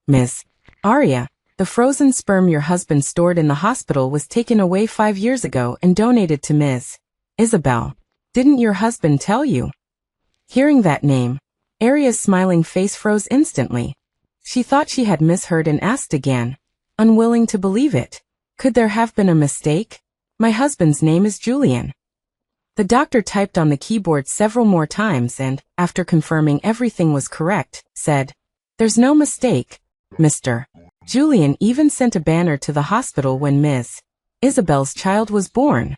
Miss Aria, the frozen sperm your husband stored in the hospital was taken away 5 years ago and donated to Ms. Isabel. Didn't your husband tell you? Hearing that name, Aria's smiling face froze instantly. She thought she had misheard and asked again, unwilling to believe it. Could there have been a mistake? My husband's name is Julian. The doctor typed on the keyboard several more times and, after confirming everything was correct, said, "There's no mistake, Mr. Julian even sent a banner to the hospital when Ms. Isabel's child was born."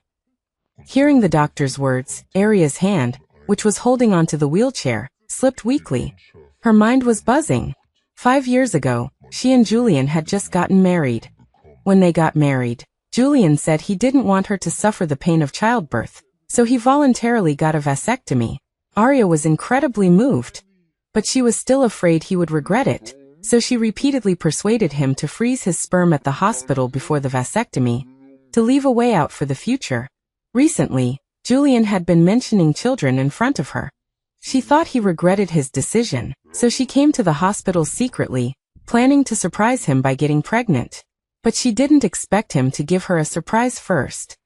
Hearing the doctor's words, Aria's hand, which was holding onto the wheelchair, slipped weakly. Her mind was buzzing. 5 years ago, she and Julian had just gotten married. When they got married, Julian said he didn't want her to suffer the pain of childbirth, so he voluntarily got a vasectomy. Aria was incredibly moved, but she was still afraid he would regret it, so she repeatedly persuaded him to freeze his sperm at the hospital before the vasectomy, to leave a way out for the future. Recently, Julian had been mentioning children in front of her. She thought he regretted his decision, so she came to the hospital secretly, planning to surprise him by getting pregnant. But she didn't expect him to give her a surprise first.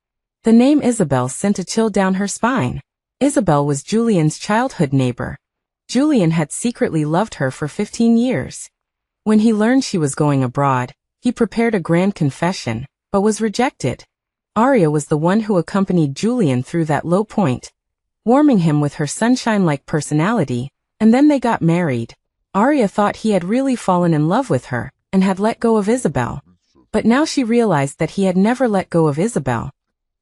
The name Isabel sent a chill down her spine. Isabel was Julian's childhood neighbor. Julian had secretly loved her for 15 years. When he learned she was going abroad, he prepared a grand confession, but was rejected. Aria was the one who accompanied Julian through that low point, warming him with her sunshine-like personality, and then they got married. Aria thought he had really fallen in love with her, and had let go of Isabel. But now she realized that he had never let go of Isabel.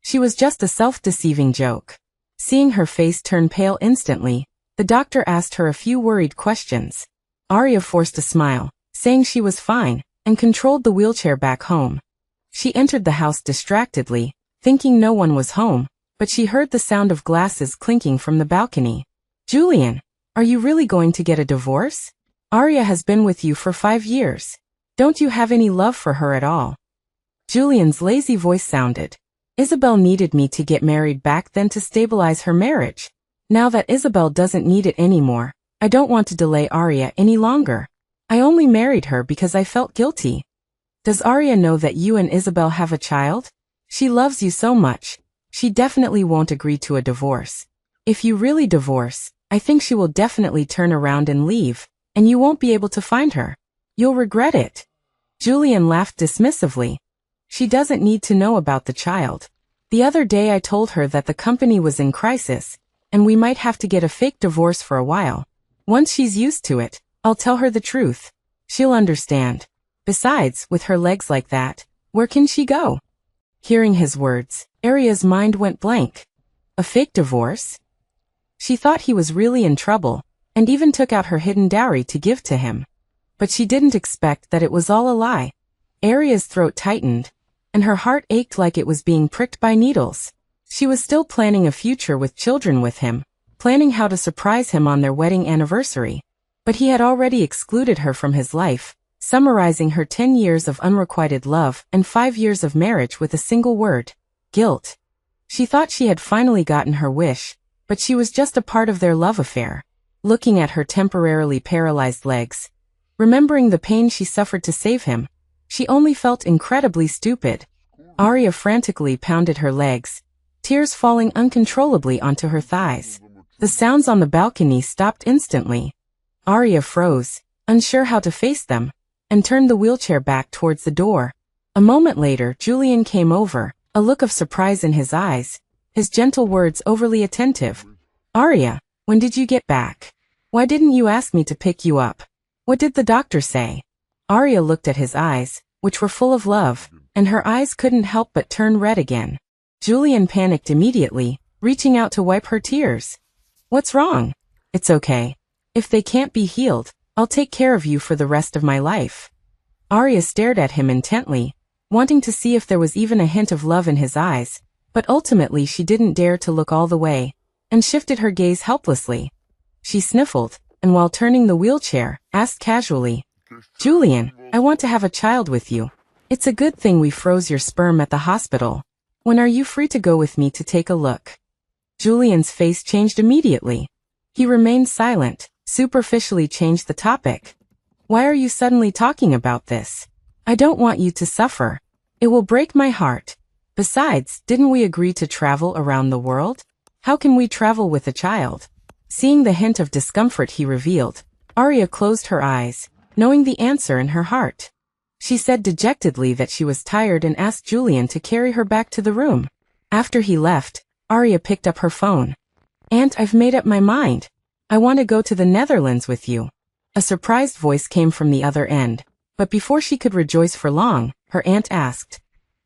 She was just a self-deceiving joke. Seeing her face turn pale instantly, the doctor asked her a few worried questions. Aria forced a smile, saying she was fine, and controlled the wheelchair back home. She entered the house distractedly, thinking no one was home, but she heard the sound of glasses clinking from the balcony. "Julian, are you really going to get a divorce? Aria has been with you for 5 years. Don't you have any love for her at all?" Julian's lazy voice sounded. "Isabel needed me to get married back then to stabilize her marriage. Now that Isabel doesn't need it anymore, I don't want to delay Aria any longer. I only married her because I felt guilty. Does Aria know that you and Isabel have a child? She loves you so much. She definitely won't agree to a divorce. If you really divorce, I think she will definitely turn around and leave, and you won't be able to find her. You'll regret it." Julian laughed dismissively. "She doesn't need to know about the child. The other day I told her that the company was in crisis, and we might have to get a fake divorce for a while. Once she's used to it, I'll tell her the truth. She'll understand. Besides, with her legs like that, where can she go?" Hearing his words, Aria's mind went blank. A fake divorce? She thought he was really in trouble, and even took out her hidden dowry to give to him. But she didn't expect that it was all a lie. Aria's throat tightened, and her heart ached like it was being pricked by needles. She was still planning a future with children with him, planning how to surprise him on their wedding anniversary. But he had already excluded her from his life, summarizing her 10 years of unrequited love and 5 years of marriage with a single word: guilt. She thought she had finally gotten her wish, but she was just a part of their love affair. Looking at her temporarily paralyzed legs, remembering the pain she suffered to save him, she only felt incredibly stupid. Aria frantically pounded her legs, tears falling uncontrollably onto her thighs. The sounds on the balcony stopped instantly. Aria froze, unsure how to face them, and turned the wheelchair back towards the door. A moment later, Julian came over, a look of surprise in his eyes, his gentle words overly attentive. "Aria, when did you get back? Why didn't you ask me to pick you up? What did the doctor say?" Aria looked at his eyes, which were full of love, and her eyes couldn't help but turn red again. Julian panicked immediately, reaching out to wipe her tears. "What's wrong?" "It's okay. If they can't be healed, I'll take care of you for the rest of my life." Aria stared at him intently, wanting to see if there was even a hint of love in his eyes, but ultimately she didn't dare to look all the way, and shifted her gaze helplessly. She sniffled, and while turning the wheelchair, asked casually, "Julian, I want to have a child with you. It's a good thing we froze your sperm at the hospital. When are you free to go with me to take a look?" Julian's face changed immediately. He remained silent, superficially changed the topic. Why are you suddenly talking about this? I don't want you to suffer. It will break my heart. Besides, didn't we agree to travel around the world? How can we travel with a child? Seeing the hint of discomfort he revealed, Arya closed her eyes, knowing the answer in her heart. She said dejectedly that she was tired and asked Julian to carry her back to the room. After he left, Arya picked up her phone. "Aunt, I've made up my mind. I want to go to the Netherlands with you." A surprised voice came from the other end, but before she could rejoice for long, her aunt asked,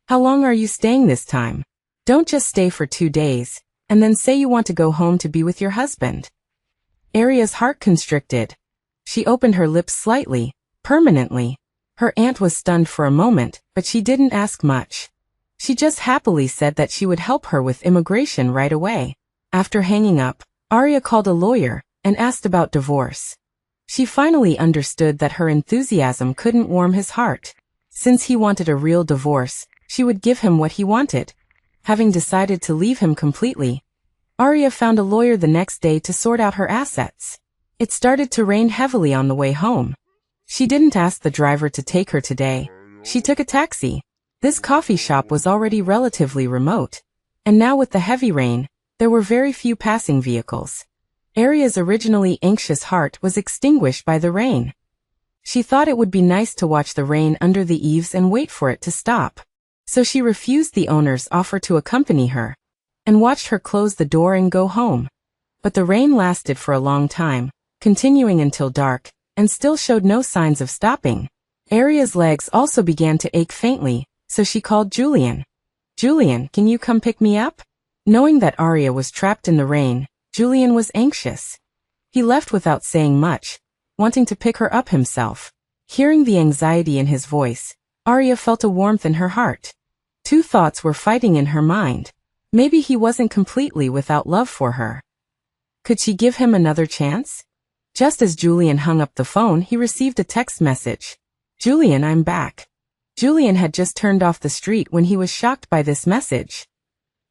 "How long are you staying this time? Don't just stay for 2 days, and then say you want to go home to be with your husband." Arya's heart constricted. She opened her lips slightly, permanently. Her aunt was stunned for a moment, but she didn't ask much. She just happily said that she would help her with immigration right away. After hanging up, Arya called a lawyer and asked about divorce. She finally understood that her enthusiasm couldn't warm his heart. Since he wanted a real divorce, she would give him what he wanted. Having decided to leave him completely, Arya found a lawyer the next day to sort out her assets. It started to rain heavily on the way home. She didn't ask the driver to take her today. She took a taxi. This coffee shop was already relatively remote, and now with the heavy rain, there were very few passing vehicles. Arya's originally anxious heart was extinguished by the rain. She thought it would be nice to watch the rain under the eaves and wait for it to stop. So she refused the owner's offer to accompany her, and watched her close the door and go home. But the rain lasted for a long time, continuing until dark, and still showed no signs of stopping. Arya's legs also began to ache faintly, so she called Julian. "Julian, can you come pick me up?" Knowing that Arya was trapped in the rain, Julian was anxious. He left without saying much, wanting to pick her up himself. Hearing the anxiety in his voice, Arya felt a warmth in her heart. Two thoughts were fighting in her mind. Maybe he wasn't completely without love for her. Could she give him another chance? Just as Julian hung up the phone, he received a text message. "Julian, I'm back." Julian had just turned off the street when he was shocked by this message.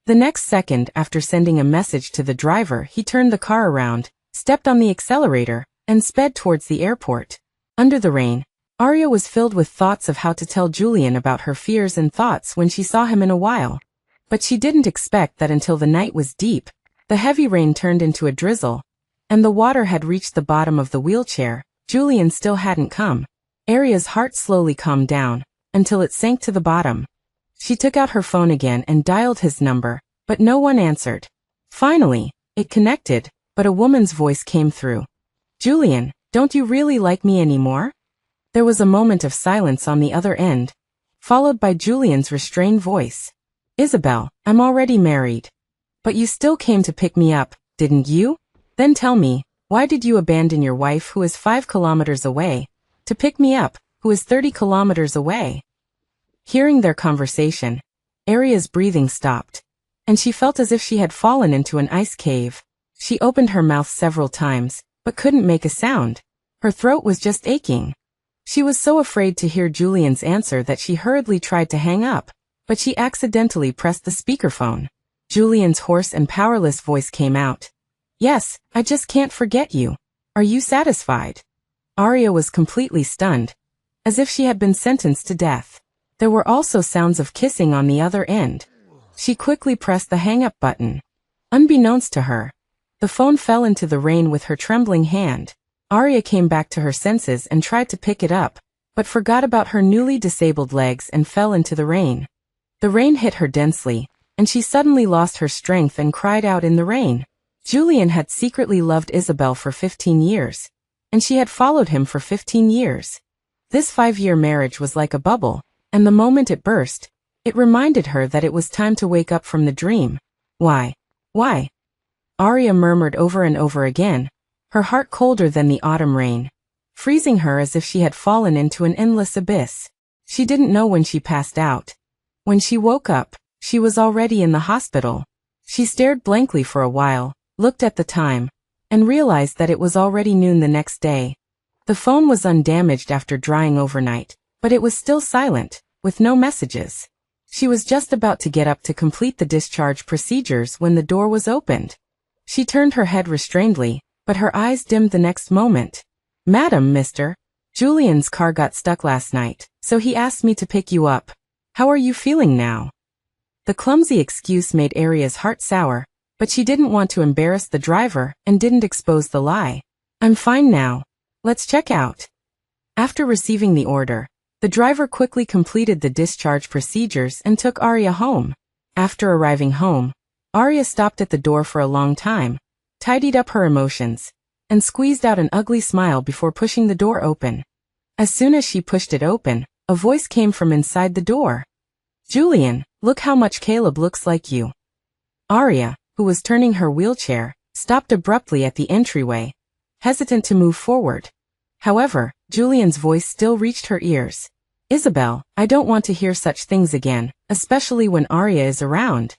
The next second, after sending a message to the driver, he turned the car around, stepped on the accelerator, and sped towards the airport. Under the rain, Arya was filled with thoughts of how to tell Julian about her fears and thoughts when she saw him in a while. But she didn't expect that until the night was deep, the heavy rain turned into a drizzle, and the water had reached the bottom of the wheelchair. Julian still hadn't come. Arya's heart slowly calmed down, until it sank to the bottom. She took out her phone again and dialed his number, but no one answered. Finally, it connected, but a woman's voice came through. "Julian, don't you really like me anymore?" There was a moment of silence on the other end, followed by Julian's restrained voice. "Isabel, I'm already married. But you still came to pick me up, didn't you? Then tell me, why did you abandon your wife who is 5 kilometers away, to pick me up, who is 30 kilometers away?" Hearing their conversation, Arya's breathing stopped, and she felt as if she had fallen into an ice cave. She opened her mouth several times, but couldn't make a sound. Her throat was just aching. She was so afraid to hear Julian's answer that she hurriedly tried to hang up, but she accidentally pressed the speakerphone. Julian's hoarse and powerless voice came out. "Yes, I just can't forget you. Are you satisfied?" Arya was completely stunned, as if she had been sentenced to death. There were also sounds of kissing on the other end. She quickly pressed the hang-up button. Unbeknownst to her, the phone fell into the rain with her trembling hand. Arya came back to her senses and tried to pick it up, but forgot about her newly disabled legs and fell into the rain. The rain hit her densely, and she suddenly lost her strength and cried out in the rain. Julian had secretly loved Isabel for 15 years, and she had followed him for 15 years. This 5-year marriage was like a bubble, and the moment it burst, it reminded her that it was time to wake up from the dream. Why? Why? Arya murmured over and over again, her heart colder than the autumn rain, freezing her as if she had fallen into an endless abyss. She didn't know when she passed out. When she woke up, she was already in the hospital. She stared blankly for a while, looked at the time, and realized that it was already noon the next day. The phone was undamaged after drying overnight, but it was still silent, with no messages. She was just about to get up to complete the discharge procedures when the door was opened. She turned her head restrainedly, but her eyes dimmed the next moment. "Madam, Mr. Julian's car got stuck last night, so he asked me to pick you up. How are you feeling now? The clumsy excuse made Aria's heart sour, but she didn't want to embarrass the driver and didn't expose the lie. I'm fine now. Let's check out. After receiving the order, the driver quickly completed the discharge procedures and took Aria home. After arriving home, Aria stopped at the door for a long time, tidied up her emotions, and squeezed out an ugly smile before pushing the door open. As soon as she pushed it open, a voice came from inside the door. Julian, look how much Caleb looks like you. Aria, who was turning her wheelchair, stopped abruptly at the entryway, hesitant to move forward. However, Julian's voice still reached her ears. Isabel, I don't want to hear such things again, especially when Aria is around.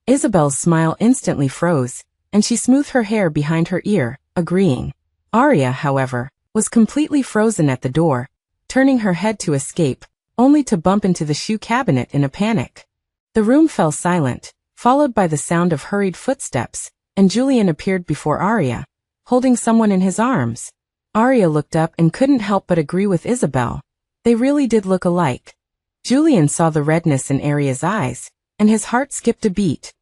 Isabel's smile instantly froze, and she smoothed her hair behind her ear, agreeing. Aria, however, was completely frozen at the door, turning her head to escape, only to bump into the shoe cabinet in a panic. The room fell silent, followed by the sound of hurried footsteps, and Julian appeared before Aria, holding someone in his arms. Aria looked up and couldn't help but agree with Isabel. They really did look alike. Julian saw the redness in Aria's eyes, and his heart skipped a beat.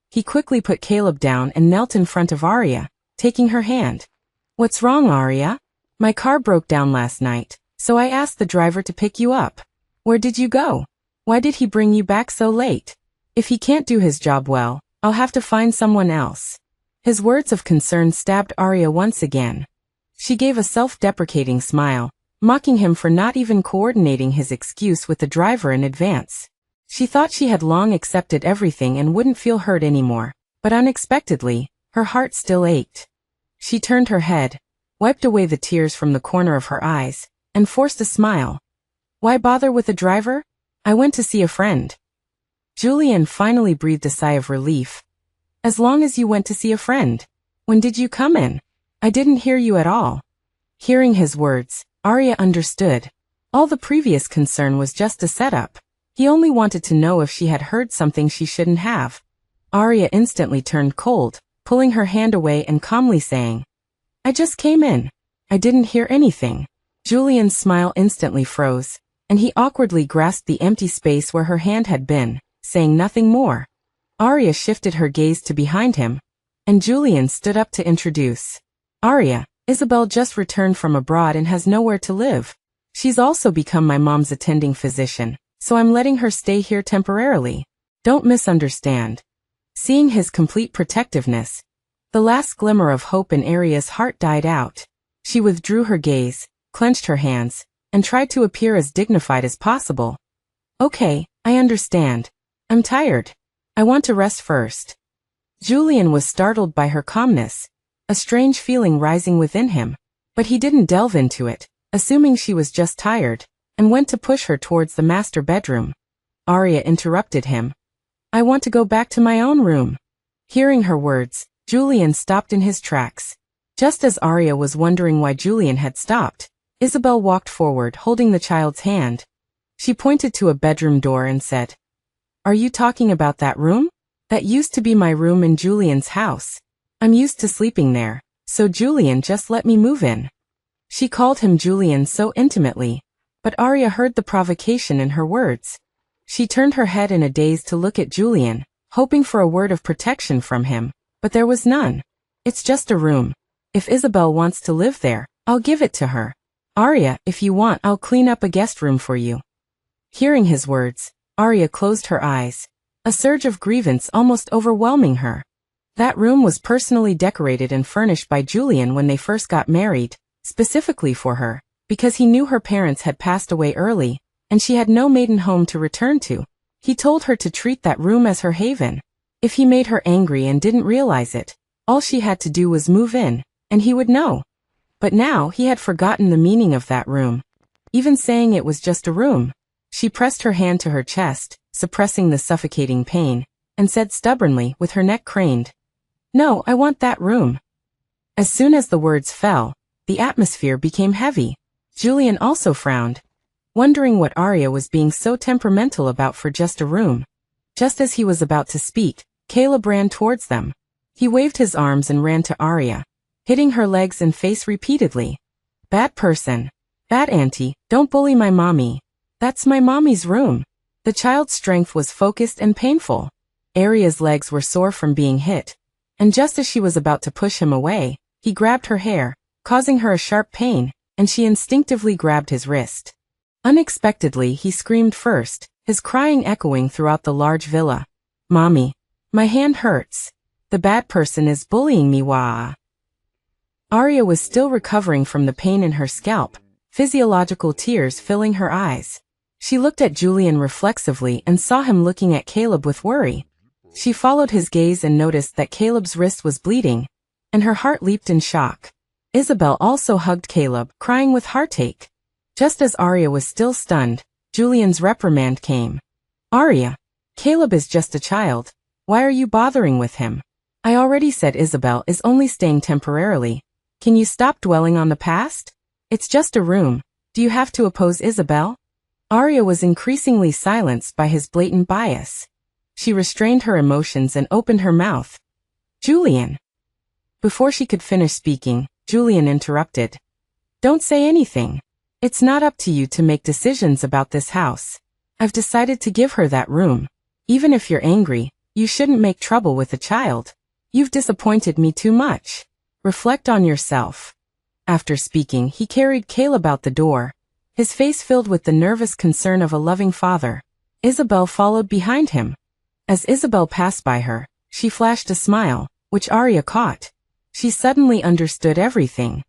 He quickly put Caleb down and knelt in front of Aria, taking her hand. What's wrong, Aria? My car broke down last night, so I asked the driver to pick you up. Where did you go? Why did he bring you back so late? If he can't do his job well, I'll have to find someone else. His words of concern stabbed Aria once again. She gave a self-deprecating smile, mocking him for not even coordinating his excuse with the driver in advance. She thought she had long accepted everything and wouldn't feel hurt anymore, but unexpectedly, her heart still ached. She turned her head, wiped away the tears from the corner of her eyes, and forced a smile. Why bother with a driver? I went to see a friend. Julian finally breathed a sigh of relief. As long as you went to see a friend. When did you come in? I didn't hear you at all. Hearing his words, Aria understood. All the previous concern was just a setup. He only wanted to know if she had heard something she shouldn't have. Aria instantly turned cold, pulling her hand away and calmly saying, I just came in. I didn't hear anything. Julian's smile instantly froze, and he awkwardly grasped the empty space where her hand had been, saying nothing more. Aria shifted her gaze to behind him, and Julian stood up to introduce. Aria, Isabel just returned from abroad and has nowhere to live. She's also become my mom's attending physician, so I'm letting her stay here temporarily. Don't misunderstand. Seeing his complete protectiveness, the last glimmer of hope in Aria's heart died out. She withdrew her gaze, clenched her hands, and tried to appear as dignified as possible. Okay, I understand. I'm tired. I want to rest first. Julian was startled by her calmness, a strange feeling rising within him, but he didn't delve into it, assuming she was just tired, and went to push her towards the master bedroom. Aria interrupted him. I want to go back to my own room. Hearing her words, Julian stopped in his tracks. Just as Aria was wondering why Julian had stopped, Isabel walked forward holding the child's hand. She pointed to a bedroom door and said, Are you talking about that room? That used to be my room in Julian's house. I'm used to sleeping there, so Julian just let me move in. She called him Julian so intimately, but Aria heard the provocation in her words. She turned her head in a daze to look at Julian, hoping for a word of protection from him, but there was none. It's just a room. If Isabel wants to live there, I'll give it to her. Aria, if you want, I'll clean up a guest room for you. Hearing his words, Aria closed her eyes, a surge of grievance almost overwhelming her. That room was personally decorated and furnished by Julian when they first got married, specifically for her, because he knew her parents had passed away early, and she had no maiden home to return to. He told her to treat that room as her haven. If he made her angry and didn't realize it, all she had to do was move in, and he would know. But now he had forgotten the meaning of that room. Even saying it was just a room. She pressed her hand to her chest, suppressing the suffocating pain, and said stubbornly with her neck craned, No, I want that room. As soon as the words fell, the atmosphere became heavy. Julian also frowned, wondering what Aria was being so temperamental about for just a room. Just as he was about to speak, Caleb ran towards them. He waved his arms and ran to Aria, hitting her legs and face repeatedly. Bad person. Bad auntie, don't bully my mommy. That's my mommy's room. The child's strength was focused and painful. Aria's legs were sore from being hit, and just as she was about to push him away, he grabbed her hair, causing her a sharp pain, and she instinctively grabbed his wrist. Unexpectedly, he screamed first, his crying echoing throughout the large villa. Mommy, my hand hurts. The bad person is bullying me, wah. Aria was still recovering from the pain in her scalp, physiological tears filling her eyes. She looked at Julian reflexively and saw him looking at Caleb with worry. She followed his gaze and noticed that Caleb's wrist was bleeding, and her heart leaped in shock. Isabel also hugged Caleb, crying with heartache. Just as Aria was still stunned, Julian's reprimand came. Aria, Caleb is just a child. Why are you bothering with him? I already said Isabel is only staying temporarily. Can you stop dwelling on the past? It's just a room. Do you have to oppose Isabel? Aria was increasingly silenced by his blatant bias. She restrained her emotions and opened her mouth. Julian. Before she could finish speaking, Julian interrupted. Don't say anything. It's not up to you to make decisions about this house. I've decided to give her that room. Even if you're angry, you shouldn't make trouble with a child. You've disappointed me too much. Reflect on yourself. After speaking, he carried Caleb out the door, his face filled with the nervous concern of a loving father. Isabel followed behind him. As Isabel passed by her, she flashed a smile, which Aria caught. She suddenly understood everything.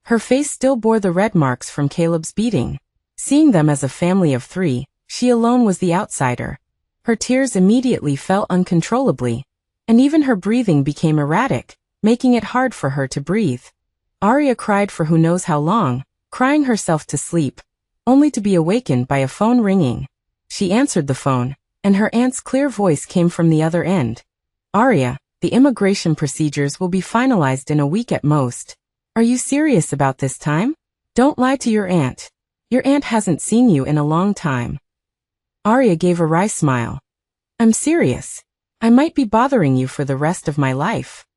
Her face still bore the red marks from Caleb's beating. Seeing them as a family of three, she alone was the outsider. Her tears immediately fell uncontrollably, and even her breathing became erratic, making it hard for her to breathe. Aria cried for who knows how long, crying herself to sleep, only to be awakened by a phone ringing. She answered the phone, and her aunt's clear voice came from the other end. Aria, the immigration procedures will be finalized in a week at most. Are you serious about this time? Don't lie to your aunt. Your aunt hasn't seen you in a long time. Aria gave a wry smile. I'm serious. I might be bothering you for the rest of my life.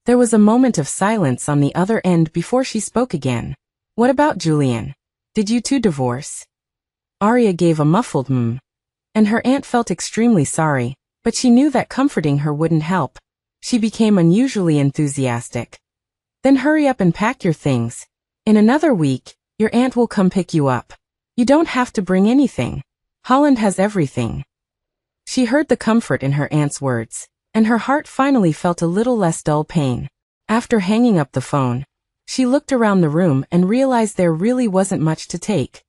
There was a moment of silence on the other end before she spoke again. What about Julian? Did you two divorce? Aria gave a muffled and her aunt felt extremely sorry, but she knew that comforting her wouldn't help. She became unusually enthusiastic. Then hurry up and pack your things. In another week, your aunt will come pick you up. You don't have to bring anything. Holland has everything. She heard the comfort in her aunt's words, and her heart finally felt a little less dull pain. After hanging up the phone, she looked around the room and realized there really wasn't much to take.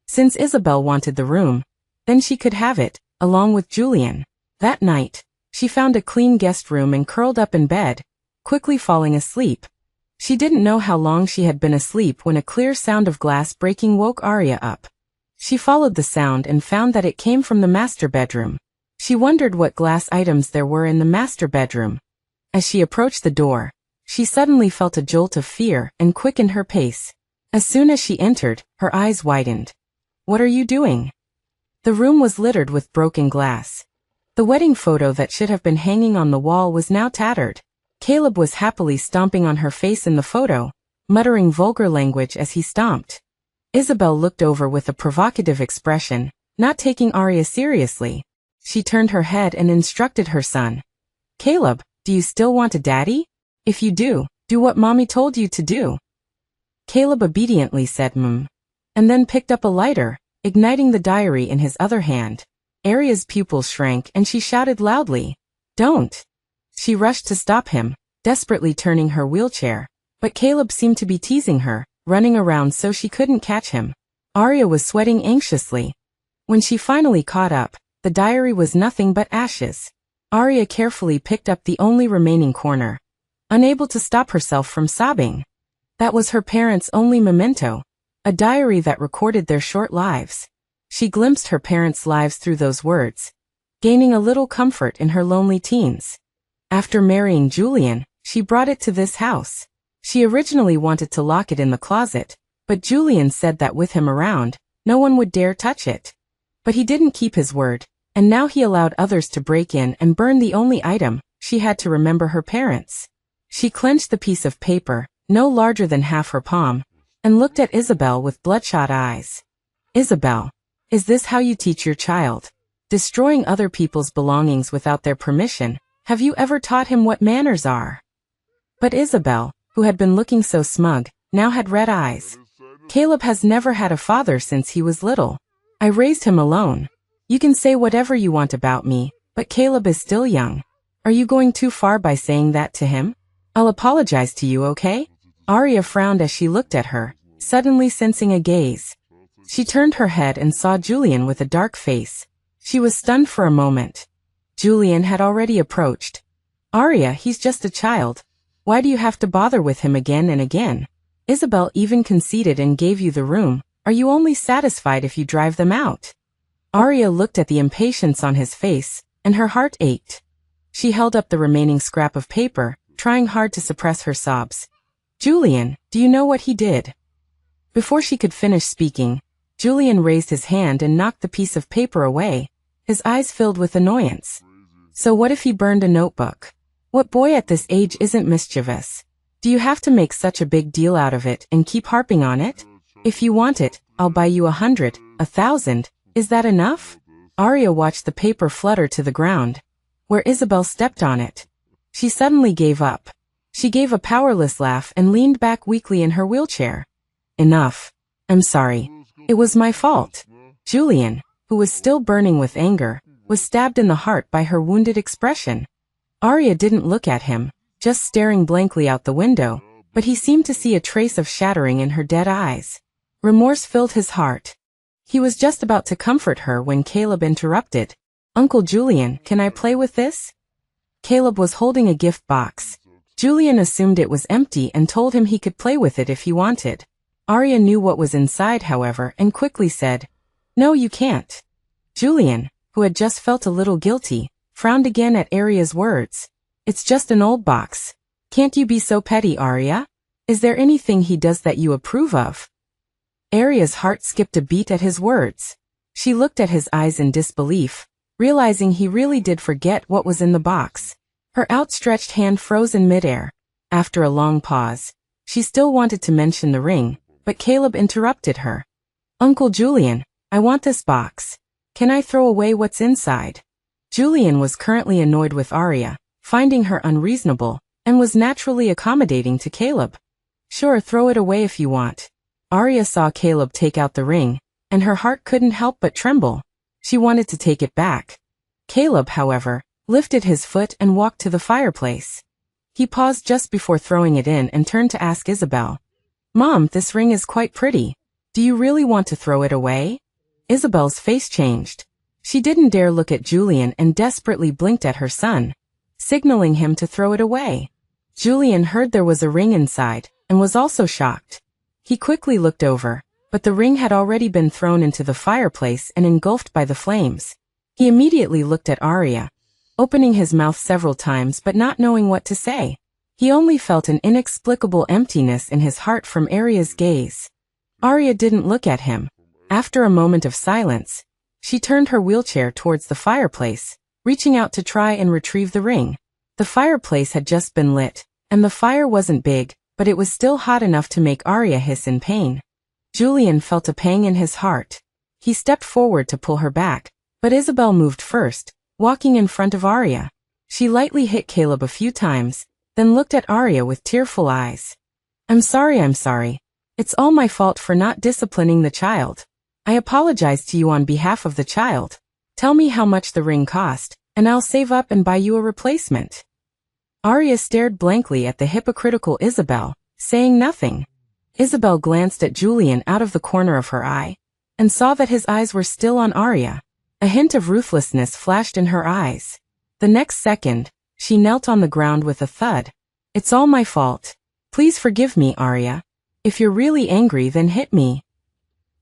Since Isabel wanted the room, then she could have it, along with Julian. That night, she found a clean guest room and curled up in bed, quickly falling asleep. She didn't know how long she had been asleep when a clear sound of glass breaking woke Aria up. She followed the sound and found that it came from the master bedroom. She wondered what glass items there were in the master bedroom. As she approached the door, she suddenly felt a jolt of fear and quickened her pace. As soon as she entered, her eyes widened. What are you doing? The room was littered with broken glass. The wedding photo that should have been hanging on the wall was now tattered. Caleb was happily stomping on her face in the photo, muttering vulgar language as he stomped. Isabel looked over with a provocative expression, not taking Aria seriously. She turned her head and instructed her son. Caleb, do you still want a daddy? If you do what mommy told you to do. Caleb obediently said and then picked up a lighter, igniting the diary in his other hand. Aria's pupils shrank and she shouted loudly, Don't! She rushed to stop him, desperately turning her wheelchair, but Caleb seemed to be teasing her, running around so she couldn't catch him. Aria was sweating anxiously. When she finally caught up, the diary was nothing but ashes. Aria carefully picked up the only remaining corner, unable to stop herself from sobbing. That was her parents' only memento, a diary that recorded their short lives. She glimpsed her parents' lives through those words, gaining a little comfort in her lonely teens. After marrying Julian, she brought it to this house. She originally wanted to lock it in the closet, but Julian said that with him around, no one would dare touch it. But he didn't keep his word, and now he allowed others to break in and burn the only item she had to remember her parents. She clenched the piece of paper, no larger than half her palm, and looked at Isabel with bloodshot eyes. Isabel, is this how you teach your child? Destroying other people's belongings without their permission? Have you ever taught him what manners are? But Isabel, who had been looking so smug, now had red eyes. Caleb has never had a father since he was little. I raised him alone. You can say whatever you want about me, but Caleb is still young. Are you going too far by saying that to him? I'll apologize to you, okay? Arya frowned as she looked at her, suddenly sensing a gaze. She turned her head and saw Julian with a dark face. She was stunned for a moment. Julian had already approached. Arya, he's just a child. Why do you have to bother with him again and again? Isabel even conceded and gave you the room. Are you only satisfied if you drive them out? Arya looked at the impatience on his face, and her heart ached. She held up the remaining scrap of paper, trying hard to suppress her sobs. Julian, do you know what he did? Before she could finish speaking, Julian raised his hand and knocked the piece of paper away, his eyes filled with annoyance. So what if he burned a notebook? What boy at this age isn't mischievous? Do you have to make such a big deal out of it and keep harping on it? If you want it, I'll buy you 100, 1,000. Is that enough? Arya watched the paper flutter to the ground, where Isabel stepped on it. She suddenly gave up. She gave a powerless laugh and leaned back weakly in her wheelchair. Enough. I'm sorry. It was my fault. Julian, who was still burning with anger, was stabbed in the heart by her wounded expression. Arya didn't look at him, just staring blankly out the window, but he seemed to see a trace of shattering in her dead eyes. Remorse filled his heart. He was just about to comfort her when Caleb interrupted. Uncle Julian, can I play with this? Caleb was holding a gift box. Julian assumed it was empty and told him he could play with it if he wanted. Arya knew what was inside, however, and quickly said, No, you can't. Julian, who had just felt a little guilty, frowned again at Arya's words. It's just an old box. Can't you be so petty, Arya? Is there anything he does that you approve of? Arya's heart skipped a beat at his words. She looked at his eyes in disbelief, realizing he really did forget what was in the box. Her outstretched hand froze in midair. After a long pause, she still wanted to mention the ring, but Caleb interrupted her. Uncle Julian, I want this box. Can I throw away what's inside? Julian was currently annoyed with Arya, finding her unreasonable, and was naturally accommodating to Caleb. Sure, throw it away if you want. Arya saw Caleb take out the ring, and her heart couldn't help but tremble. She wanted to take it back. Caleb, however, lifted his foot and walked to the fireplace. He paused just before throwing it in and turned to ask Isabel. Mom, this ring is quite pretty. Do you really want to throw it away? Isabel's face changed. She didn't dare look at Julian and desperately blinked at her son, signaling him to throw it away. Julian heard there was a ring inside, and was also shocked. He quickly looked over, but the ring had already been thrown into the fireplace and engulfed by the flames. He immediately looked at Arya, opening his mouth several times but not knowing what to say. He only felt an inexplicable emptiness in his heart from Arya's gaze. Arya didn't look at him. After a moment of silence, she turned her wheelchair towards the fireplace, reaching out to try and retrieve the ring. The fireplace had just been lit, and the fire wasn't big, but it was still hot enough to make Arya hiss in pain. Julian felt a pang in his heart. He stepped forward to pull her back, but Isabel moved first, walking in front of Arya. She lightly hit Caleb a few times, then looked at Arya with tearful eyes. I'm sorry. It's all my fault for not disciplining the child. I apologize to you on behalf of the child. Tell me how much the ring cost, and I'll save up and buy you a replacement. Arya stared blankly at the hypocritical Isabel, saying nothing. Isabel glanced at Julian out of the corner of her eye, and saw that his eyes were still on Arya. A hint of ruthlessness flashed in her eyes. The next second, she knelt on the ground with a thud. It's all my fault. Please forgive me, Arya. If you're really angry, then hit me.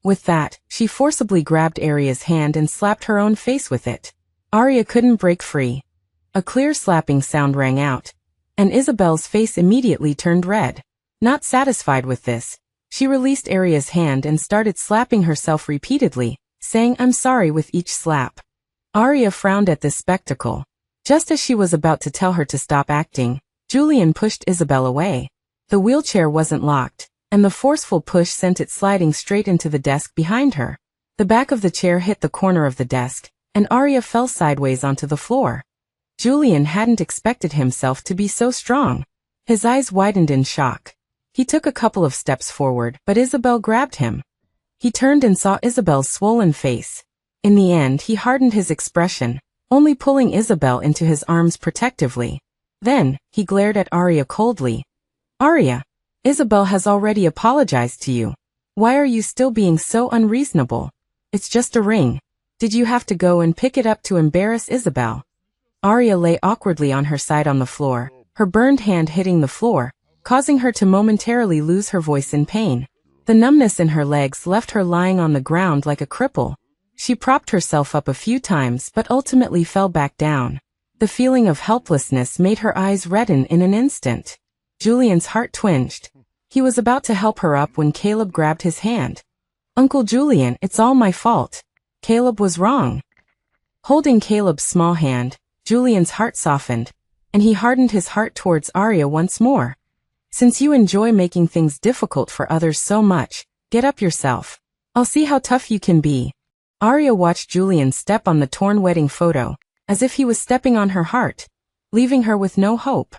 With that, she forcibly grabbed Arya's hand and slapped her own face with it. Arya couldn't break free. A clear slapping sound rang out, and Isabel's face immediately turned red. Not satisfied with this, she released Arya's hand and started slapping herself repeatedly, saying I'm sorry with each slap. Arya frowned at this spectacle. Just as she was about to tell her to stop acting, Julian pushed Isabel away. The wheelchair wasn't locked, and the forceful push sent it sliding straight into the desk behind her. The back of the chair hit the corner of the desk, and Arya fell sideways onto the floor. Julian hadn't expected himself to be so strong. His eyes widened in shock. He took a couple of steps forward, but Isabel grabbed him. He turned and saw Isabel's swollen face. In the end, he hardened his expression, only pulling Isabel into his arms protectively. Then, he glared at Arya coldly. Arya, Isabel has already apologized to you. Why are you still being so unreasonable? It's just a ring. Did you have to go and pick it up to embarrass Isabel? Arya lay awkwardly on her side on the floor, her burned hand hitting the floor, causing her to momentarily lose her voice in pain. The numbness in her legs left her lying on the ground like a cripple. She propped herself up a few times but ultimately fell back down. The feeling of helplessness made her eyes redden in an instant. Julian's heart twinged. He was about to help her up when Caleb grabbed his hand. Uncle Julian, it's all my fault. Caleb was wrong. Holding Caleb's small hand, Julian's heart softened, and he hardened his heart towards Arya once more. Since you enjoy making things difficult for others so much, get up yourself. I'll see how tough you can be. Arya watched Julian step on the torn wedding photo, as if he was stepping on her heart, leaving her with no hope.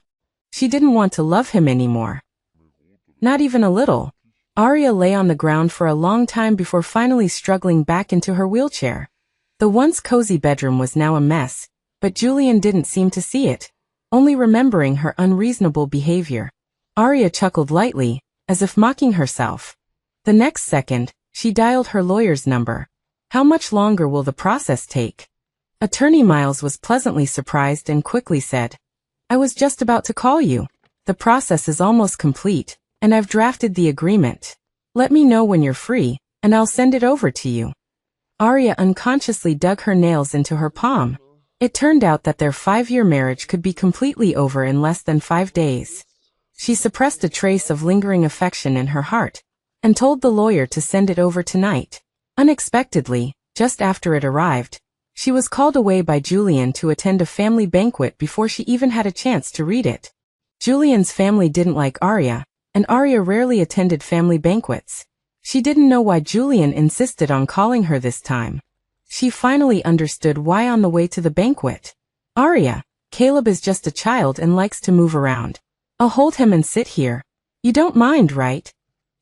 She didn't want to love him anymore. Not even a little. Arya lay on the ground for a long time before finally struggling back into her wheelchair. The once cozy bedroom was now a mess, but Julian didn't seem to see it, only remembering her unreasonable behavior. Arya chuckled lightly, as if mocking herself. The next second, she dialed her lawyer's number. How much longer will the process take? Attorney Miles was pleasantly surprised and quickly said, I was just about to call you. The process is almost complete, and I've drafted the agreement. Let me know when you're free, and I'll send it over to you. Arya unconsciously dug her nails into her palm. It turned out that their 5-year marriage could be completely over in less than 5 days. She suppressed a trace of lingering affection in her heart, and told the lawyer to send it over tonight. Unexpectedly, just after it arrived, she was called away by Julian to attend a family banquet before she even had a chance to read it. Julian's family didn't like Arya, and Arya rarely attended family banquets. She didn't know why Julian insisted on calling her this time. She finally understood why on the way to the banquet. Arya, Caleb is just a child and likes to move around. I'll hold him and sit here. You don't mind, right?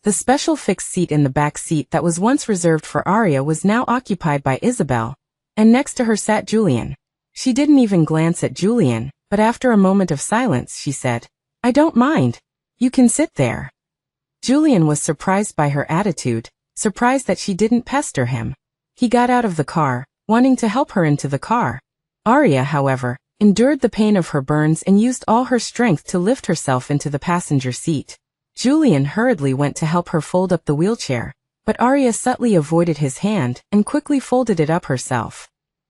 The special fixed seat in the back seat that was once reserved for Arya was now occupied by Isabel, and next to her sat Julian. She didn't even glance at Julian, but after a moment of silence she said, I don't mind. You can sit there. Julian was surprised by her attitude, surprised that she didn't pester him. He got out of the car, wanting to help her into the car. Arya, however, endured the pain of her burns and used all her strength to lift herself into the passenger seat. Julian hurriedly went to help her fold up the wheelchair, but Arya subtly avoided his hand and quickly folded it up herself.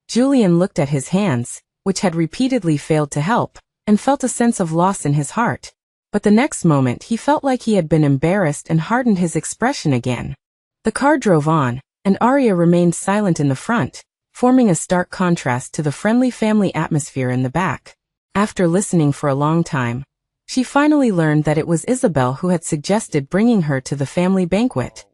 Julian looked at his hands, which had repeatedly failed to help, and felt a sense of loss in his heart. But the next moment he felt like he had been embarrassed and hardened his expression again. The car drove on, and Arya remained silent in the front, forming a stark contrast to the friendly family atmosphere in the back. After listening for a long time, she finally learned that it was Isabel who had suggested bringing her to the family banquet,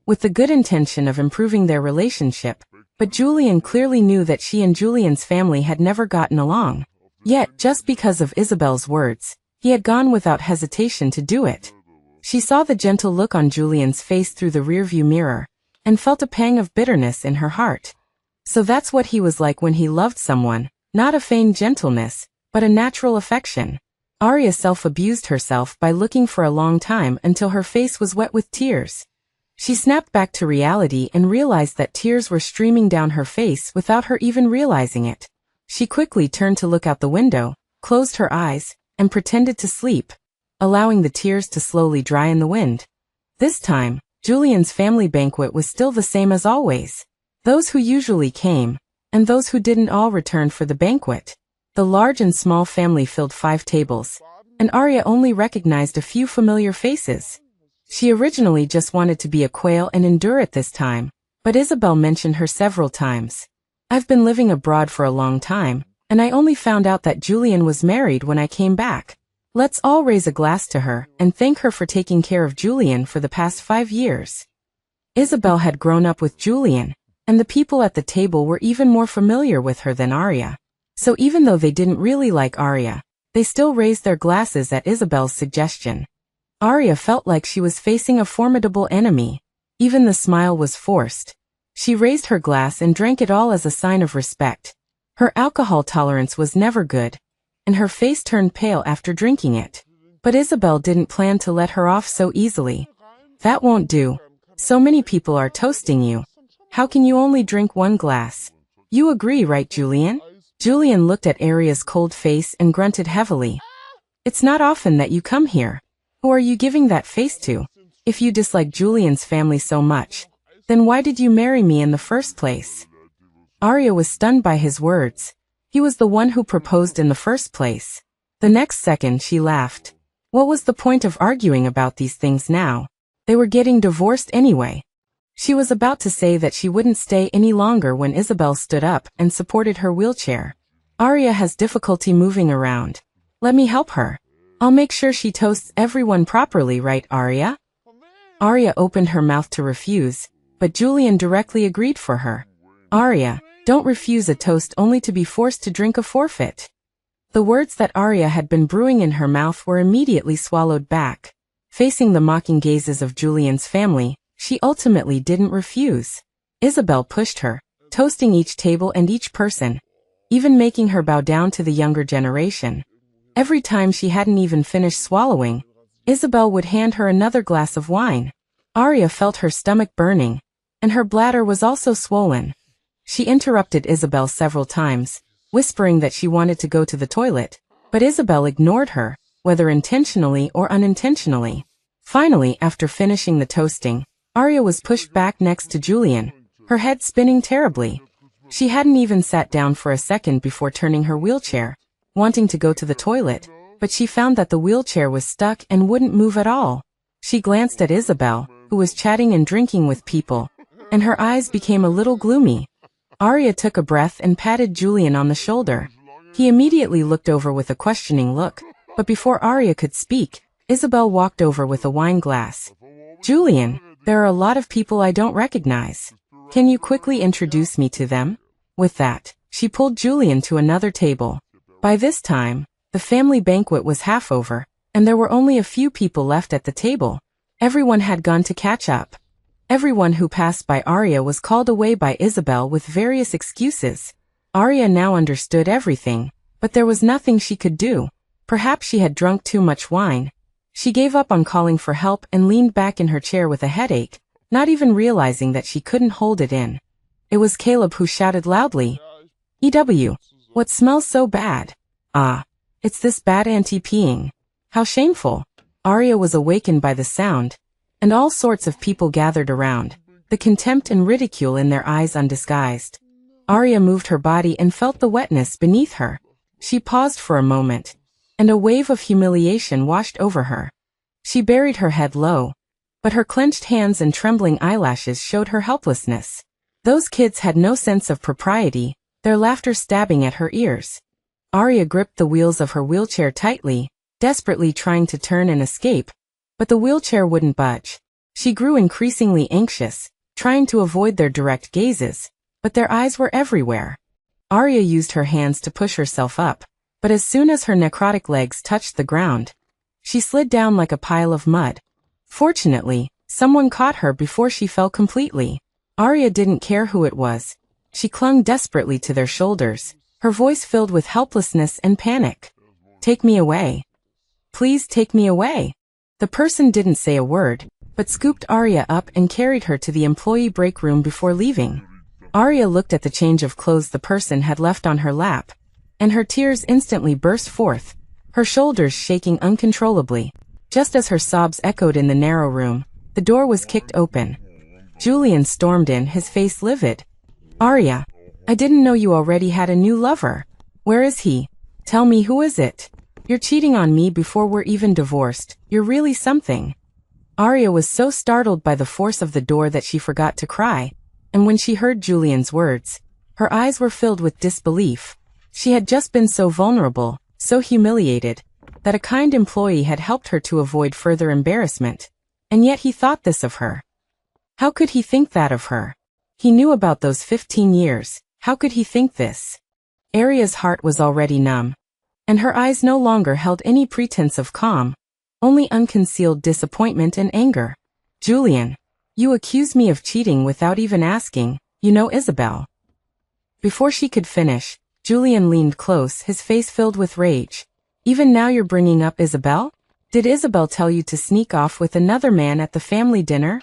with the good intention of improving their relationship, but Julian clearly knew that she and Julian's family had never gotten along. Yet, just because of Isabel's words, he had gone without hesitation to do it. She saw the gentle look on Julian's face through the rearview mirror, and felt a pang of bitterness in her heart. So that's what he was like when he loved someone, not a feigned gentleness, but a natural affection. Arya self-abused herself by looking for a long time until her face was wet with tears. She snapped back to reality and realized that tears were streaming down her face without her even realizing it. She quickly turned to look out the window, closed her eyes, and pretended to sleep, allowing the tears to slowly dry in the wind. This time, Julian's family banquet was still the same as always. Those who usually came, and those who didn't all returned for the banquet. The large and small family filled 5 tables, and Arya only recognized a few familiar faces. She originally just wanted to be a quail and endure it this time, but Isabel mentioned her several times. I've been living abroad for a long time, and I only found out that Julian was married when I came back. Let's all raise a glass to her and thank her for taking care of Julian for the past 5 years. Isabel had grown up with Julian, and the people at the table were even more familiar with her than Arya. So even though they didn't really like Arya, they still raised their glasses at Isabel's suggestion. Arya felt like she was facing a formidable enemy. Even the smile was forced. She raised her glass and drank it all as a sign of respect. Her alcohol tolerance was never good, and her face turned pale after drinking it. But Isabel didn't plan to let her off so easily. That won't do. So many people are toasting you. How can you only drink one glass? You agree, right, Julian? Julian looked at Arya's cold face and grunted heavily. It's not often that you come here. Who are you giving that face to? If you dislike Julian's family so much, then why did you marry me in the first place? Arya was stunned by his words. He was the one who proposed in the first place. The next second she laughed. What was the point of arguing about these things now? They were getting divorced anyway. She was about to say that she wouldn't stay any longer when Isabel stood up and supported her wheelchair. Arya has difficulty moving around. Let me help her. I'll make sure she toasts everyone properly, right, Arya? Arya opened her mouth to refuse, but Julian directly agreed for her. Arya, don't refuse a toast only to be forced to drink a forfeit. The words that Arya had been brewing in her mouth were immediately swallowed back. Facing the mocking gazes of Julian's family, she ultimately didn't refuse. Isabel pushed her, toasting each table and each person, even making her bow down to the younger generation. Every time she hadn't even finished swallowing, Isabel would hand her another glass of wine. Arya felt her stomach burning, and her bladder was also swollen. She interrupted Isabel several times, whispering that she wanted to go to the toilet, but Isabel ignored her, whether intentionally or unintentionally. Finally, after finishing the toasting, Arya was pushed back next to Julian, her head spinning terribly. She hadn't even sat down for a second before turning her wheelchair, wanting to go to the toilet, but she found that the wheelchair was stuck and wouldn't move at all. She glanced at Isabel, who was chatting and drinking with people, and her eyes became a little gloomy. Arya took a breath and patted Julian on the shoulder. He immediately looked over with a questioning look, but before Arya could speak, Isabel walked over with a wine glass. Julian, there are a lot of people I don't recognize. Can you quickly introduce me to them? With that, she pulled Julian to another table. By this time, the family banquet was half over, and there were only a few people left at the table. Everyone had gone to catch up. Everyone who passed by Arya was called away by Isabel with various excuses. Arya now understood everything, but there was nothing she could do. Perhaps she had drunk too much wine. She gave up on calling for help and leaned back in her chair with a headache, not even realizing that she couldn't hold it in. It was Caleb who shouted loudly, "EW, what smells so bad? Ah, it's this bad anti-peeing. How shameful." Arya was awakened by the sound, and all sorts of people gathered around, the contempt and ridicule in their eyes undisguised. Arya moved her body and felt the wetness beneath her. She paused for a moment, and a wave of humiliation washed over her. She buried her head low, but her clenched hands and trembling eyelashes showed her helplessness. Those kids had no sense of propriety, their laughter stabbing at her ears. Arya gripped the wheels of her wheelchair tightly, desperately trying to turn and escape, but the wheelchair wouldn't budge. She grew increasingly anxious, trying to avoid their direct gazes, but their eyes were everywhere. Arya used her hands to push herself up, but as soon as her necrotic legs touched the ground, she slid down like a pile of mud. Fortunately, someone caught her before she fell completely. Arya didn't care who it was. She clung desperately to their shoulders, her voice filled with helplessness and panic. "Take me away. Please take me away." The person didn't say a word, but scooped Arya up and carried her to the employee break room before leaving. Arya looked at the change of clothes the person had left on her lap, and her tears instantly burst forth, her shoulders shaking uncontrollably. Just as her sobs echoed in the narrow room, the door was kicked open. Julian stormed in, his face livid. "Arya, I didn't know you already had a new lover. Where is he? Tell me, who is it? You're cheating on me before we're even divorced. You're really something." Arya was so startled by the force of the door that she forgot to cry, and when she heard Julian's words, her eyes were filled with disbelief. She had just been so vulnerable, so humiliated, that a kind employee had helped her to avoid further embarrassment. And yet he thought this of her. How could he think that of her? He knew about those 15 years. How could he think this? Aria's heart was already numb, and her eyes no longer held any pretense of calm, only unconcealed disappointment and anger. Julian, you accuse me of cheating without even asking, you know, Isabel. Before she could finish, Julian leaned close, his face filled with rage. Even now you're bringing up Isabel? Did Isabel tell you to sneak off with another man at the family dinner?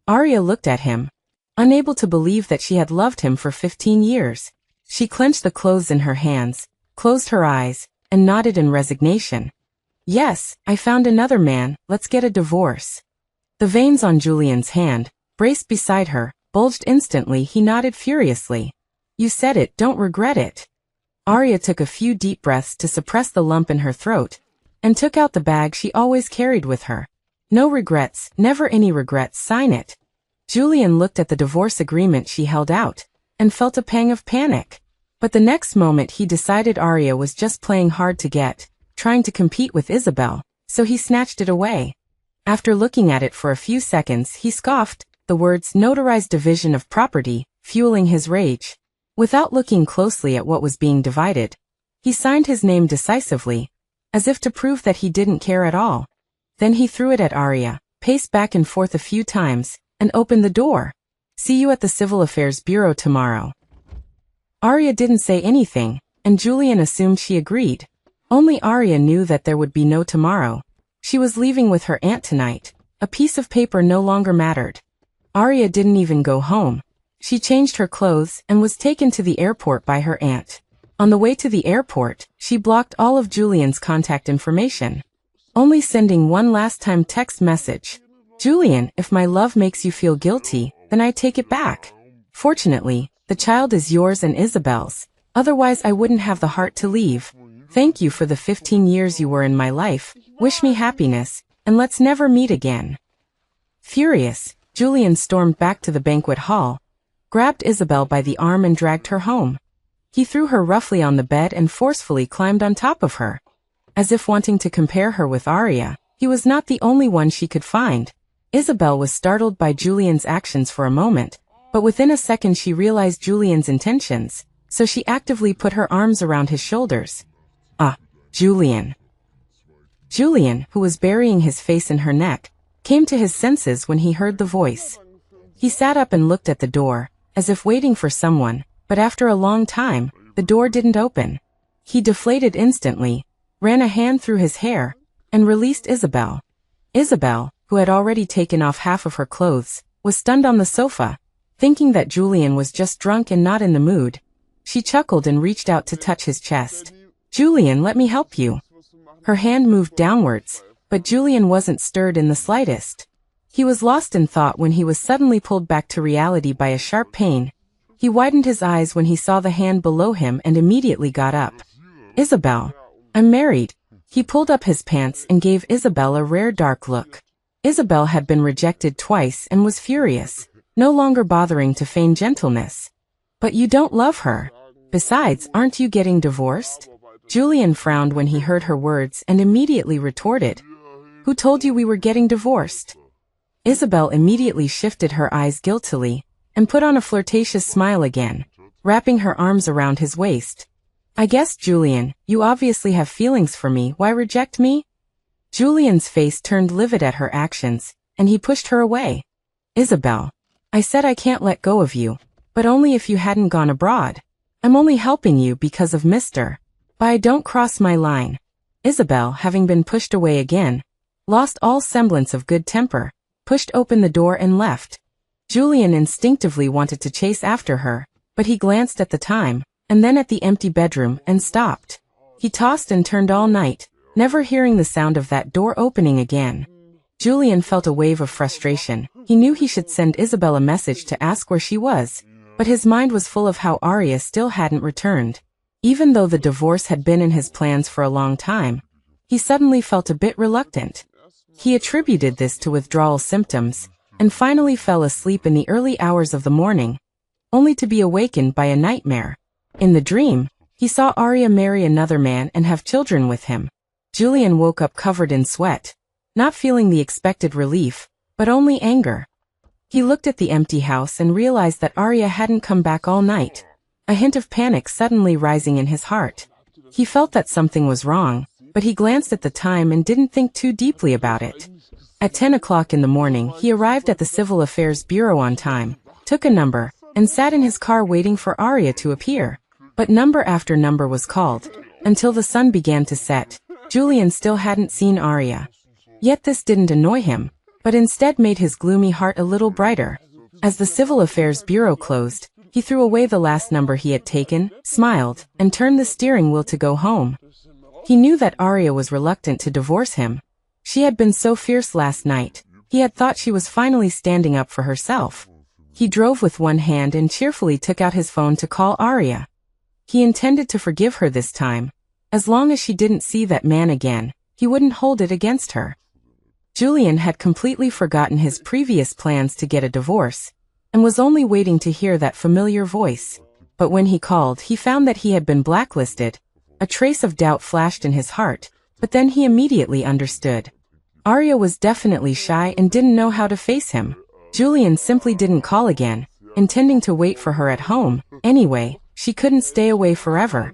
Aria looked at him, unable to believe that she had loved him for 15 years. She clenched the clothes in her hands, closed her eyes, and nodded in resignation. Yes, I found another man, let's get a divorce. The veins on Julian's hand, braced beside her, bulged instantly. He nodded furiously. You said it, don't regret it. Aria took a few deep breaths to suppress the lump in her throat, and took out the bag she always carried with her. No regrets, never any regrets, sign it. Julian looked at the divorce agreement she held out, and felt a pang of panic. But the next moment he decided Aria was just playing hard to get, trying to compete with Isabel, so he snatched it away. After looking at it for a few seconds, he scoffed, the words notarized division of property, fueling his rage. Without looking closely at what was being divided, he signed his name decisively, as if to prove that he didn't care at all. Then he threw it at Aria, paced back and forth a few times, and opened the door. See you at the Civil Affairs Bureau tomorrow. Aria didn't say anything, and Julian assumed she agreed. Only Aria knew that there would be no tomorrow. She was leaving with her aunt tonight. A piece of paper no longer mattered. Aria didn't even go home. She changed her clothes and was taken to the airport by her aunt. On the way to the airport, she blocked all of Julian's contact information, only sending one last-time text message. Julian, if my love makes you feel guilty, then I take it back. Fortunately, the child is yours and Isabel's. Otherwise I wouldn't have the heart to leave. Thank you for the 15 years you were in my life. Wish me happiness, and let's never meet again. Furious, Julian stormed back to the banquet hall, grabbed Isabel by the arm and dragged her home. He threw her roughly on the bed and forcefully climbed on top of her. As if wanting to compare her with Aria, he was not the only one she could find. Isabel was startled by Julian's actions for a moment, but within a second she realized Julian's intentions, so she actively put her arms around his shoulders. Ah, Julian. Julian, who was burying his face in her neck, came to his senses when he heard the voice. He sat up and looked at the door, as if waiting for someone, but after a long time, the door didn't open. He deflated instantly, ran a hand through his hair, and released Isabel. Isabel, who had already taken off half of her clothes, was stunned on the sofa, thinking that Julian was just drunk and not in the mood. She chuckled and reached out to touch his chest. Julian, let me help you. Her hand moved downwards, but Julian wasn't stirred in the slightest. He was lost in thought when he was suddenly pulled back to reality by a sharp pain. He widened his eyes when he saw the hand below him and immediately got up. Isabel, I'm married. He pulled up his pants and gave Isabel a rare dark look. Isabel had been rejected twice and was furious, no longer bothering to feign gentleness. But you don't love her. Besides, aren't you getting divorced? Julian frowned when he heard her words and immediately retorted. Who told you we were getting divorced? Isabel immediately shifted her eyes guiltily, and put on a flirtatious smile again, wrapping her arms around his waist. I guess, Julian, you obviously have feelings for me. Why reject me? Julian's face turned livid at her actions, and he pushed her away. Isabel, I said I can't let go of you, but only if you hadn't gone abroad. I'm only helping you because of Mr. But don't cross my line. Isabel, having been pushed away again, lost all semblance of good temper, pushed open the door and left. Julian instinctively wanted to chase after her, but he glanced at the time, and then at the empty bedroom, and stopped. He tossed and turned all night, never hearing the sound of that door opening again. Julian felt a wave of frustration. He knew he should send Isabel a message to ask where she was, but his mind was full of how Aria still hadn't returned. Even though the divorce had been in his plans for a long time, he suddenly felt a bit reluctant. He attributed this to withdrawal symptoms, and finally fell asleep in the early hours of the morning, only to be awakened by a nightmare. In the dream, he saw Aria marry another man and have children with him. Julian woke up covered in sweat, not feeling the expected relief, but only anger. He looked at the empty house and realized that Arya hadn't come back all night, a hint of panic suddenly rising in his heart. He felt that something was wrong, but he glanced at the time and didn't think too deeply about it. At 10 o'clock in the morning, he arrived at the Civil Affairs Bureau on time, took a number, and sat in his car waiting for Arya to appear. But number after number was called, until the sun began to set. Julian still hadn't seen Arya. Yet this didn't annoy him, but instead made his gloomy heart a little brighter. As the Civil Affairs Bureau closed, he threw away the last number he had taken, smiled, and turned the steering wheel to go home. He knew that Arya was reluctant to divorce him. She had been so fierce last night. He had thought she was finally standing up for herself. He drove with one hand and cheerfully took out his phone to call Arya. He intended to forgive her this time. As long as she didn't see that man again, he wouldn't hold it against her. Julian had completely forgotten his previous plans to get a divorce, and was only waiting to hear that familiar voice. But when he called, he found that he had been blacklisted. A trace of doubt flashed in his heart, but then he immediately understood. Arya was definitely shy and didn't know how to face him. Julian simply didn't call again, intending to wait for her at home. Anyway, she couldn't stay away forever.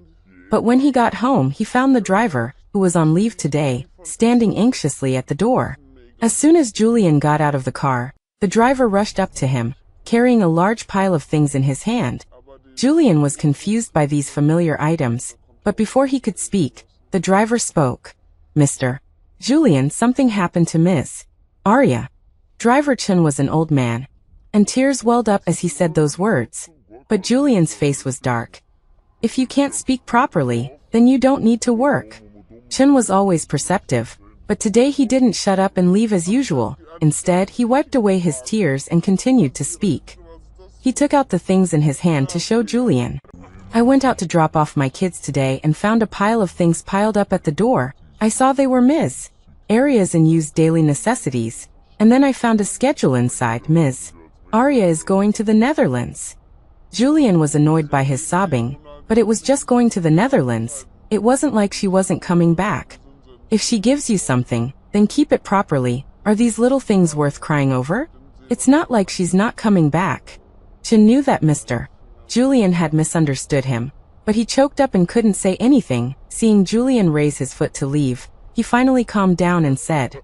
But when he got home, he found the driver, who was on leave today, standing anxiously at the door. As soon as Julian got out of the car, the driver rushed up to him, carrying a large pile of things in his hand. Julian was confused by these familiar items, but before he could speak, the driver spoke. "Mr. Julian, something happened to Miss Arya." Driver Chen was an old man, and tears welled up as he said those words. But Julian's face was dark. "If you can't speak properly, then you don't need to work." Chen was always perceptive, but today he didn't shut up and leave as usual. Instead, he wiped away his tears and continued to speak. He took out the things in his hand to show Julian. "I went out to drop off my kids today and found a pile of things piled up at the door. I saw they were Ms. Arya's and used daily necessities. And then I found a schedule inside. Ms. Arya is going to the Netherlands." Julian was annoyed by his sobbing, but it was just going to the Netherlands. It wasn't like she wasn't coming back. If she gives you something, then keep it properly. Are these little things worth crying over? It's not like she's not coming back. Chen knew that Mr. Julian had misunderstood him, but he choked up and couldn't say anything. Seeing Julian raise his foot to leave, he finally calmed down and said,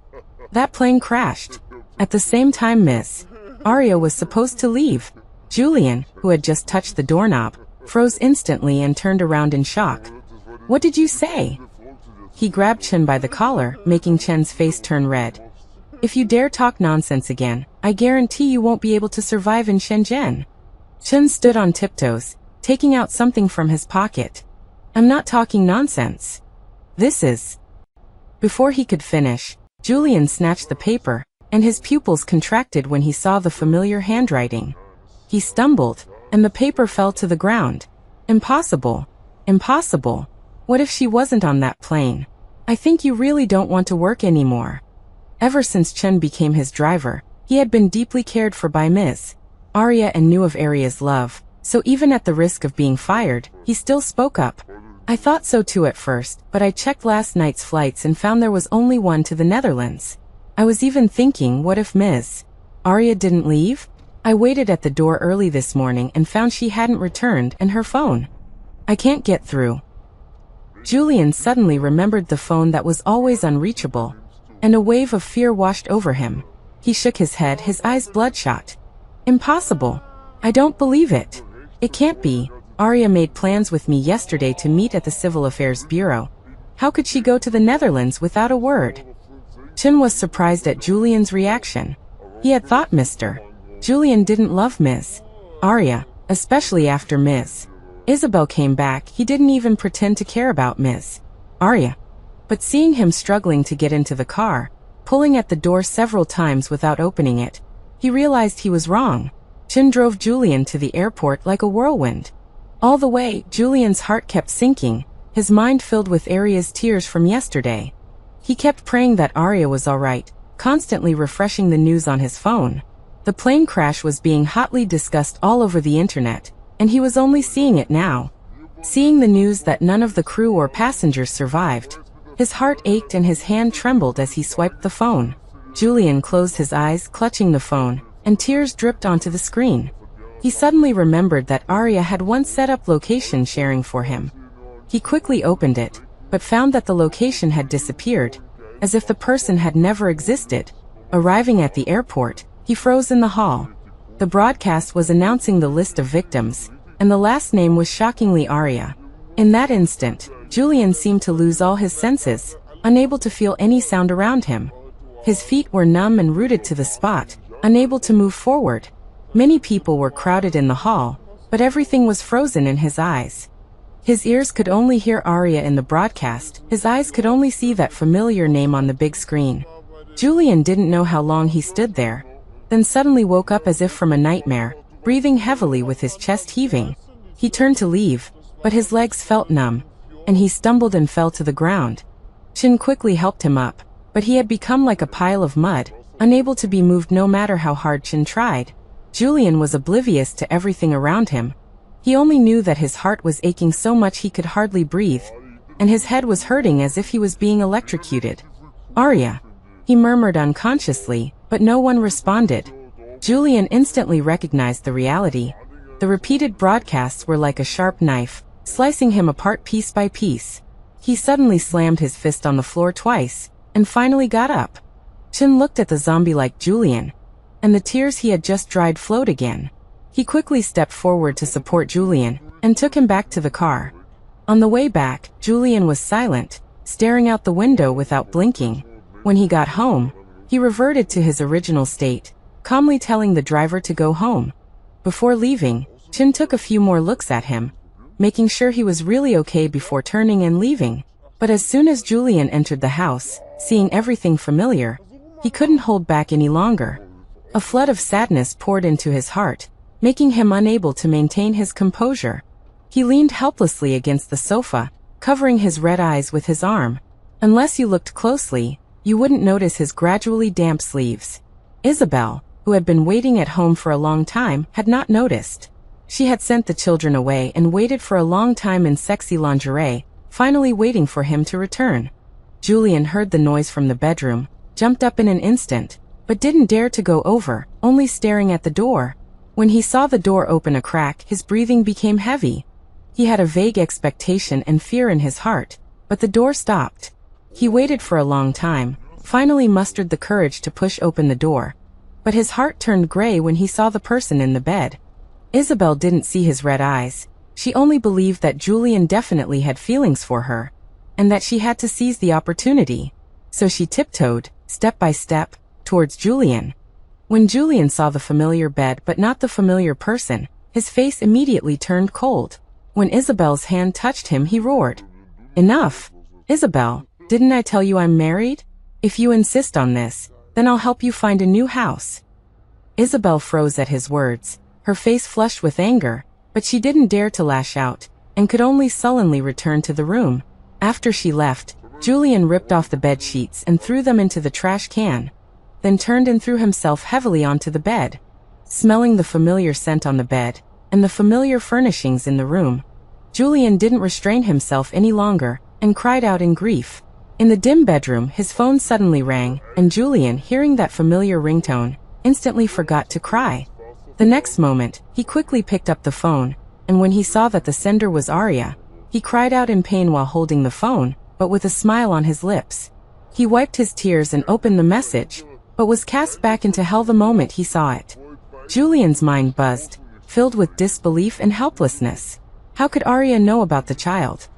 "That plane crashed. At the same time Miss Arya was supposed to leave." Julian, who had just touched the doorknob, froze instantly and turned around in shock. "What did you say?" He grabbed Chen by the collar, making Chen's face turn red. "If you dare talk nonsense again, I guarantee you won't be able to survive in Shenzhen." Chen stood on tiptoes, taking out something from his pocket. "I'm not talking nonsense. This is..." Before he could finish, Julian snatched the paper, and his pupils contracted when he saw the familiar handwriting. He stumbled, and the paper fell to the ground. "Impossible. Impossible. What if she wasn't on that plane? I think you really don't want to work anymore." Ever since Chen became his driver, he had been deeply cared for by Ms. Arya and knew of Arya's love, so even at the risk of being fired, he still spoke up. "I thought so too at first, but I checked last night's flights and found there was only one to the Netherlands. I was even thinking, what if Ms. Arya didn't leave? I waited at the door early this morning and found she hadn't returned and her phone. I can't get through." Julian suddenly remembered the phone that was always unreachable, and a wave of fear washed over him. He shook his head, his eyes bloodshot. "Impossible. I don't believe it. It can't be. Arya made plans with me yesterday to meet at the Civil Affairs Bureau. How could she go to the Netherlands without a word?" Chen was surprised at Julian's reaction. He had thought Mr. Julian didn't love Ms. Arya, especially after Ms. Isabel came back. He didn't even pretend to care about Ms. Arya. But seeing him struggling to get into the car, pulling at the door several times without opening it, he realized he was wrong. Chen drove Julian to the airport like a whirlwind. All the way, Julian's heart kept sinking, his mind filled with Arya's tears from yesterday. He kept praying that Arya was alright, constantly refreshing the news on his phone. The plane crash was being hotly discussed all over the internet, and he was only seeing it now. Seeing the news that none of the crew or passengers survived. His heart ached and his hand trembled as he swiped the phone. Julian closed his eyes, clutching the phone, and tears dripped onto the screen. He suddenly remembered that Arya had once set up location sharing for him. He quickly opened it, but found that the location had disappeared, as if the person had never existed. Arriving at the airport, he froze in the hall. The broadcast was announcing the list of victims, and the last name was shockingly Arya. In that instant, Julian seemed to lose all his senses, unable to feel any sound around him. His feet were numb and rooted to the spot, unable to move forward. Many people were crowded in the hall, but everything was frozen in his eyes. His ears could only hear Arya in the broadcast, his eyes could only see that familiar name on the big screen. Julian didn't know how long he stood there, then suddenly woke up as if from a nightmare, breathing heavily with his chest heaving. He turned to leave, but his legs felt numb, and he stumbled and fell to the ground. Chin quickly helped him up, but he had become like a pile of mud, unable to be moved no matter how hard Chin tried. Julian was oblivious to everything around him. He only knew that his heart was aching so much he could hardly breathe, and his head was hurting as if he was being electrocuted. "Arya," he murmured unconsciously, but no one responded. Julian instantly recognized the reality. The repeated broadcasts were like a sharp knife, slicing him apart piece by piece. He suddenly slammed his fist on the floor twice, and finally got up. Chin looked at the zombie-like Julian, and the tears he had just dried flowed again. He quickly stepped forward to support Julian, and took him back to the car. On the way back, Julian was silent, staring out the window without blinking. When he got home, he reverted to his original state, calmly telling the driver to go home. Before leaving, Chin took a few more looks at him, making sure he was really okay before turning and leaving. But as soon as Julian entered the house, seeing everything familiar, he couldn't hold back any longer. A flood of sadness poured into his heart, making him unable to maintain his composure. He leaned helplessly against the sofa, covering his red eyes with his arm. Unless you looked closely, you wouldn't notice his gradually damp sleeves. Isabel, who had been waiting at home for a long time, had not noticed. She had sent the children away and waited for a long time in sexy lingerie, finally waiting for him to return. Julian heard the noise from the bedroom, jumped up in an instant, but didn't dare to go over, only staring at the door. When he saw the door open a crack, his breathing became heavy. He had a vague expectation and fear in his heart, but the door stopped. He waited for a long time, finally mustered the courage to push open the door. But his heart turned gray when he saw the person in the bed. Isabel didn't see his red eyes. She only believed that Julian definitely had feelings for her, and that she had to seize the opportunity. So she tiptoed, step by step, towards Julian. When Julian saw the familiar bed but not the familiar person, his face immediately turned cold. When Isabel's hand touched him, he roared, "Enough! Isabel, didn't I tell you I'm married? If you insist on this, then I'll help you find a new house." Isabel froze at his words, her face flushed with anger, but she didn't dare to lash out, and could only sullenly return to the room. After she left, Julian ripped off the bed sheets and threw them into the trash can, then turned and threw himself heavily onto the bed. Smelling the familiar scent on the bed, and the familiar furnishings in the room, Julian didn't restrain himself any longer, and cried out in grief. In the dim bedroom, his phone suddenly rang, and Julian, hearing that familiar ringtone, instantly forgot to cry. The next moment, he quickly picked up the phone, and when he saw that the sender was Arya, he cried out in pain while holding the phone, but with a smile on his lips. He wiped his tears and opened the message, but was cast back into hell the moment he saw it. Julian's mind buzzed, filled with disbelief and helplessness. How could Arya know about the child?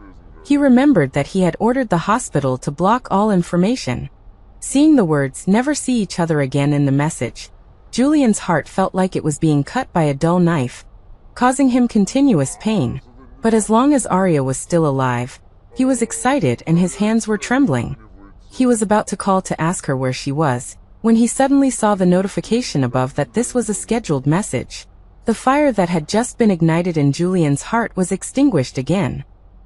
He remembered that he had ordered the hospital to block all information. Seeing the words "never see each other again" in the message, Julian's heart felt like it was being cut by a dull knife, causing him continuous pain. But as long as Arya was still alive, he was excited and his hands were trembling. He was about to call to ask her where she was, when he suddenly saw the notification above that this was a scheduled message. The fire that had just been ignited in Julian's heart was extinguished again.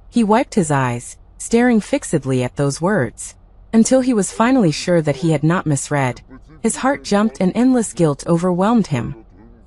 He wiped his eyes, staring fixedly at those words, until he was finally sure that he had not misread. His heart jumped and endless guilt overwhelmed him.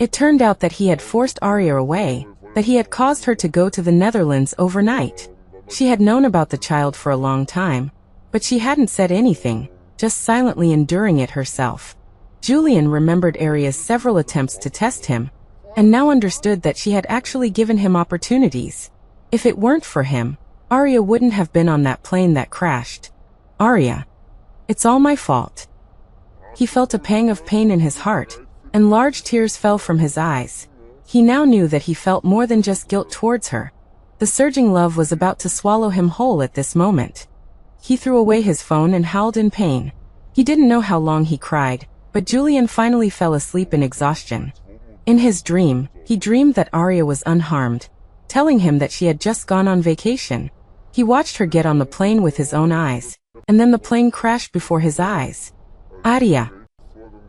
It turned out that he had forced Arya away, that he had caused her to go to the Netherlands overnight. She had known about the child for a long time, But she hadn't said anything, just silently enduring it herself. Julian remembered Arya's several attempts to test him, and now understood that she had actually given him opportunities. If it weren't for him, Arya wouldn't have been on that plane that crashed. Arya. It's all my fault. He felt a pang of pain in his heart, and large tears fell from his eyes. He now knew that he felt more than just guilt towards her. The surging love was about to swallow him whole at this moment. He threw away his phone and howled in pain. He didn't know how long he cried, but Julian finally fell asleep in exhaustion. In his dream, he dreamed that Arya was unharmed, telling him that she had just gone on vacation. He watched her get on the plane with his own eyes, and then the plane crashed before his eyes. Arya.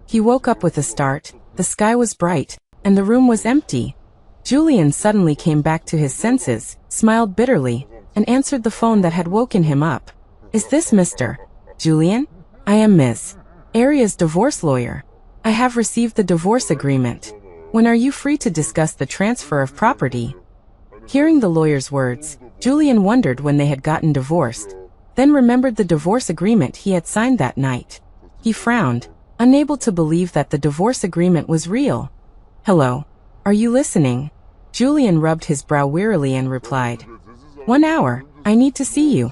He woke up with a start, the sky was bright, and the room was empty. Julian suddenly came back to his senses, smiled bitterly, and answered the phone that had woken him up. Is this Mr. Julian? I am Ms. Arya's divorce lawyer. I have received the divorce agreement. When are you free to discuss the transfer of property? Hearing the lawyer's words, Julian wondered when they had gotten divorced, then remembered the divorce agreement he had signed that night. He frowned, unable to believe that the divorce agreement was real. Hello. Are you listening? Julian rubbed his brow wearily and replied. 1 hour, I need to see you.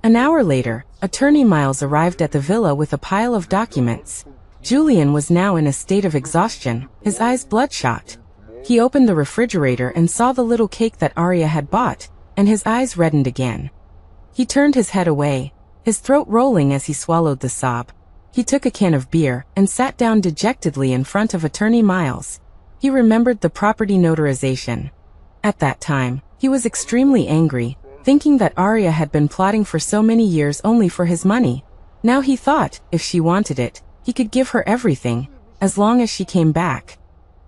An hour later, Attorney Miles arrived at the villa with a pile of documents. Julian was now in a state of exhaustion, his eyes bloodshot. He opened the refrigerator and saw the little cake that Arya had bought, and his eyes reddened again. He turned his head away, his throat rolling as he swallowed the sob. He took a can of beer and sat down dejectedly in front of Attorney Miles. He remembered the property notarization. At that time, he was extremely angry, thinking that Arya had been plotting for so many years only for his money. Now he thought, if she wanted it, he could give her everything, as long as she came back.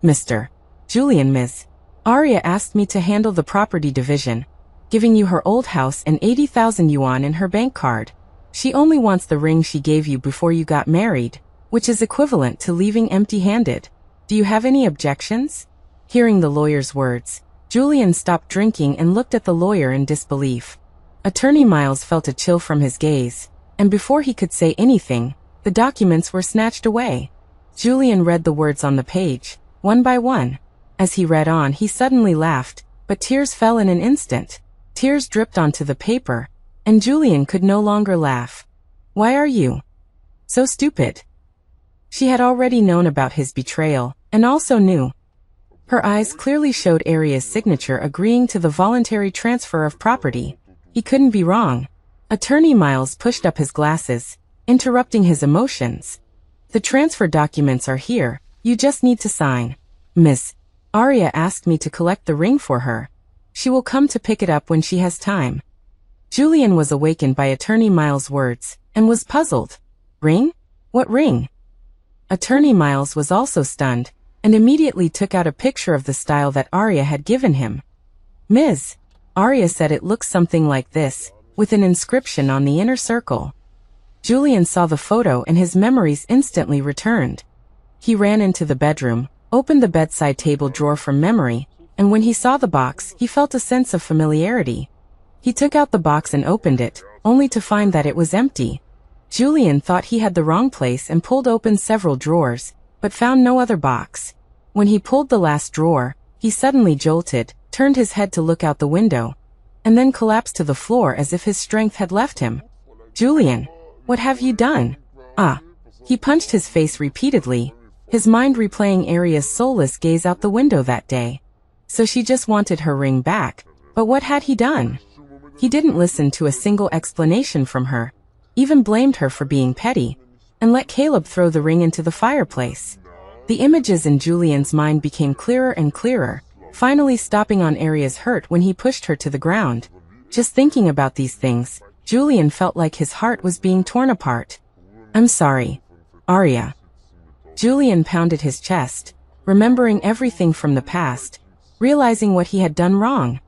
Mr. Julian, Ms. Arya asked me to handle the property division, giving you her old house and 80,000 yuan in her bank card. She only wants the ring she gave you before you got married, which is equivalent to leaving empty-handed. Do you have any objections? Hearing the lawyer's words, Julian stopped drinking and looked at the lawyer in disbelief. Attorney Miles felt a chill from his gaze, and before he could say anything, the documents were snatched away. Julian read the words on the page, one by one. As he read on, he suddenly laughed, but tears fell in an instant. Tears dripped onto the paper, and Julian could no longer laugh. Why are you so stupid? She had already known about his betrayal, and also knew. Her eyes clearly showed Arya's signature agreeing to the voluntary transfer of property. He couldn't be wrong. Attorney Miles pushed up his glasses, interrupting his emotions. The transfer documents are here, you just need to sign. Miss Arya asked me to collect the ring for her. She will come to pick it up when she has time. Julian was awakened by Attorney Miles' words, and was puzzled. Ring? What ring? Attorney Miles was also stunned, and immediately took out a picture of the style that Arya had given him. Ms. Arya said it looks something like this, with an inscription on the inner circle. Julian saw the photo and his memories instantly returned. He ran into the bedroom, opened the bedside table drawer from memory, and when he saw the box, he felt a sense of familiarity. He took out the box and opened it, only to find that it was empty. Julian thought he had the wrong place and pulled open several drawers, but found no other box. When he pulled the last drawer, he suddenly jolted, turned his head to look out the window, and then collapsed to the floor as if his strength had left him. Julian, what have you done? Ah. He punched his face repeatedly, his mind replaying Arya's soulless gaze out the window that day. So she just wanted her ring back, but what had he done? He didn't listen to a single explanation from her, even blamed her for being petty, and let Caleb throw the ring into the fireplace. The images in Julian's mind became clearer and clearer, finally stopping on Arya's hurt when he pushed her to the ground. Just thinking about these things, Julian felt like his heart was being torn apart. I'm sorry, Arya. Julian pounded his chest, remembering everything from the past, realizing what he had done wrong.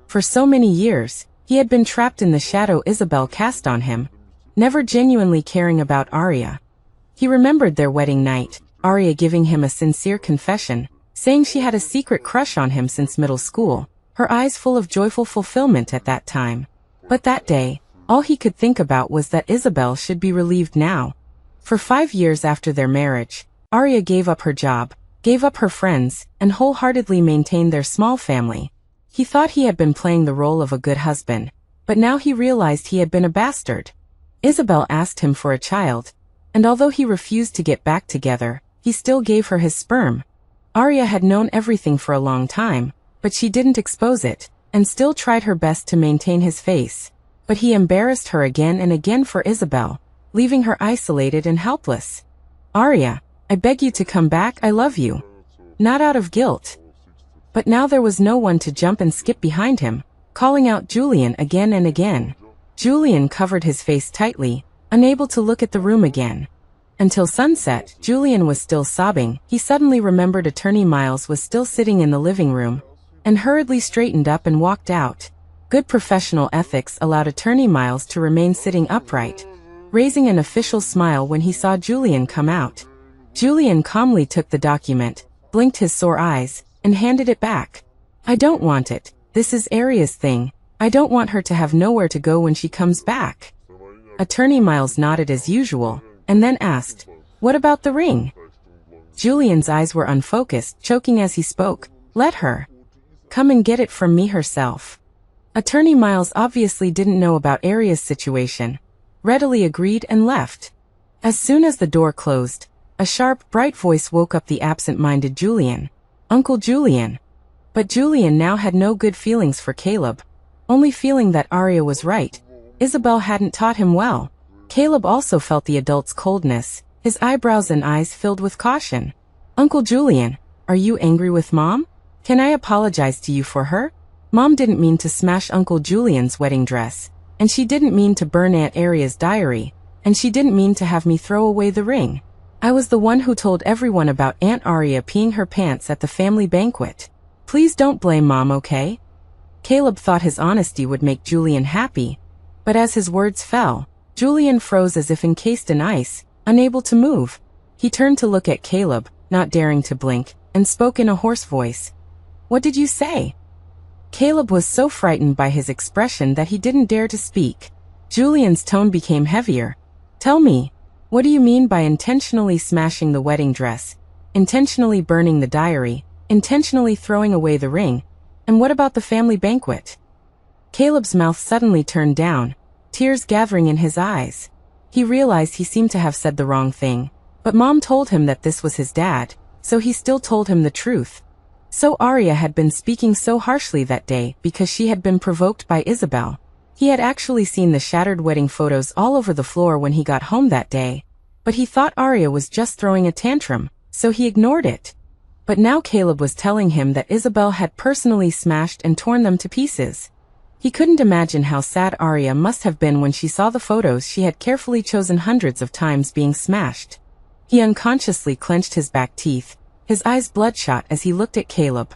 For so many years, he had been trapped in the shadow Isabel cast on him, never genuinely caring about Arya. He remembered their wedding night, Arya giving him a sincere confession, saying she had a secret crush on him since middle school, her eyes full of joyful fulfillment at that time. But that day, All he could think about was that Isabel should be relieved now. For 5 years after their marriage, Arya gave up her job, gave up her friends, and wholeheartedly maintained their small family. He thought he had been playing the role of a good husband, but now he realized he had been a bastard. Isabel asked him for a child, and although he refused to get back together, he still gave her his sperm. Arya had known everything for a long time, but she didn't expose it, and still tried her best to maintain his face. But he embarrassed her again and again for Isabel, leaving her isolated and helpless. Arya, I beg you to come back, I love you. Not out of guilt. But now there was no one to jump and skip behind him, calling out Julian again and again. Julian covered his face tightly, unable to look at the room again. Until sunset, Julian was still sobbing. He suddenly remembered Attorney Miles was still sitting in the living room, and hurriedly straightened up and walked out. Good professional ethics allowed Attorney Miles to remain sitting upright, raising an official smile when he saw Julian come out. Julian calmly took the document, blinked his sore eyes, and handed it back. I don't want it. This is Arya's thing. I don't want her to have nowhere to go when she comes back. Attorney Miles nodded as usual, and then asked, what about the ring? Julian's eyes were unfocused, choking as he spoke. Let her come and get it from me herself. Attorney Miles obviously didn't know about Arya's situation, readily agreed and left. As soon as the door closed, a sharp, bright voice woke up the absent-minded Julian. Uncle Julian. But Julian now had no good feelings for Caleb, only feeling that Arya was right. Isabel hadn't taught him well. Caleb also felt the adult's coldness, his eyebrows and eyes filled with caution. Uncle Julian, are you angry with Mom? Can I apologize to you for her? Mom didn't mean to smash Uncle Julian's wedding dress, and she didn't mean to burn Aunt Arya's diary, and she didn't mean to have me throw away the ring. I was the one who told everyone about Aunt Arya peeing her pants at the family banquet. Please don't blame Mom, okay? Caleb thought his honesty would make Julian happy, but as his words fell, Julian froze as if encased in ice, unable to move. He turned to look at Caleb, not daring to blink, and spoke in a hoarse voice. What did you say? Caleb was so frightened by his expression that he didn't dare to speak. Julian's tone became heavier. Tell me, what do you mean by intentionally smashing the wedding dress, intentionally burning the diary, intentionally throwing away the ring, and what about the family banquet? Caleb's mouth suddenly turned down, tears gathering in his eyes. He realized he seemed to have said the wrong thing, but Mom told him that this was his dad, so he still told him the truth. So Arya had been speaking so harshly that day because she had been provoked by Isabel. He had actually seen the shattered wedding photos all over the floor when he got home that day, but he thought Arya was just throwing a tantrum, so he ignored it. But now Caleb was telling him that Isabel had personally smashed and torn them to pieces. He couldn't imagine how sad Arya must have been when she saw the photos she had carefully chosen hundreds of times being smashed. He unconsciously clenched his back teeth, his eyes bloodshot as he looked at Caleb.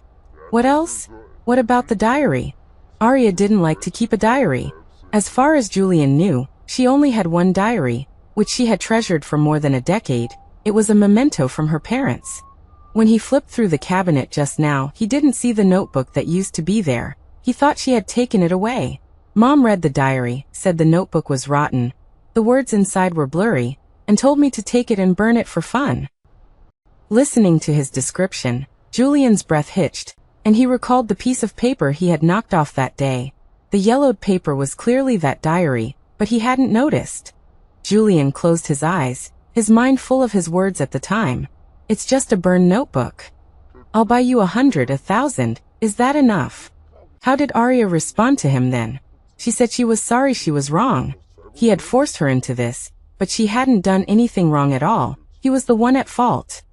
What else? What about the diary? Arya didn't like to keep a diary. As far as Julian knew, she only had one diary, which she had treasured for more than a decade. It was a memento from her parents. When he flipped through the cabinet just now, he didn't see the notebook that used to be there. He thought she had taken it away. Mom read the diary, said the notebook was rotten. The words inside were blurry, and told me to take it and burn it for fun. Listening to his description, Julian's breath hitched, and he recalled the piece of paper he had knocked off that day. The yellowed paper was clearly that diary, but he hadn't noticed. Julian closed his eyes, his mind full of his words at the time. It's just a burned notebook. I'll buy you 100, 1,000, is that enough? How did Arya respond to him then? She said she was sorry she was wrong. He had forced her into this, but she hadn't done anything wrong at all. He was the one at fault.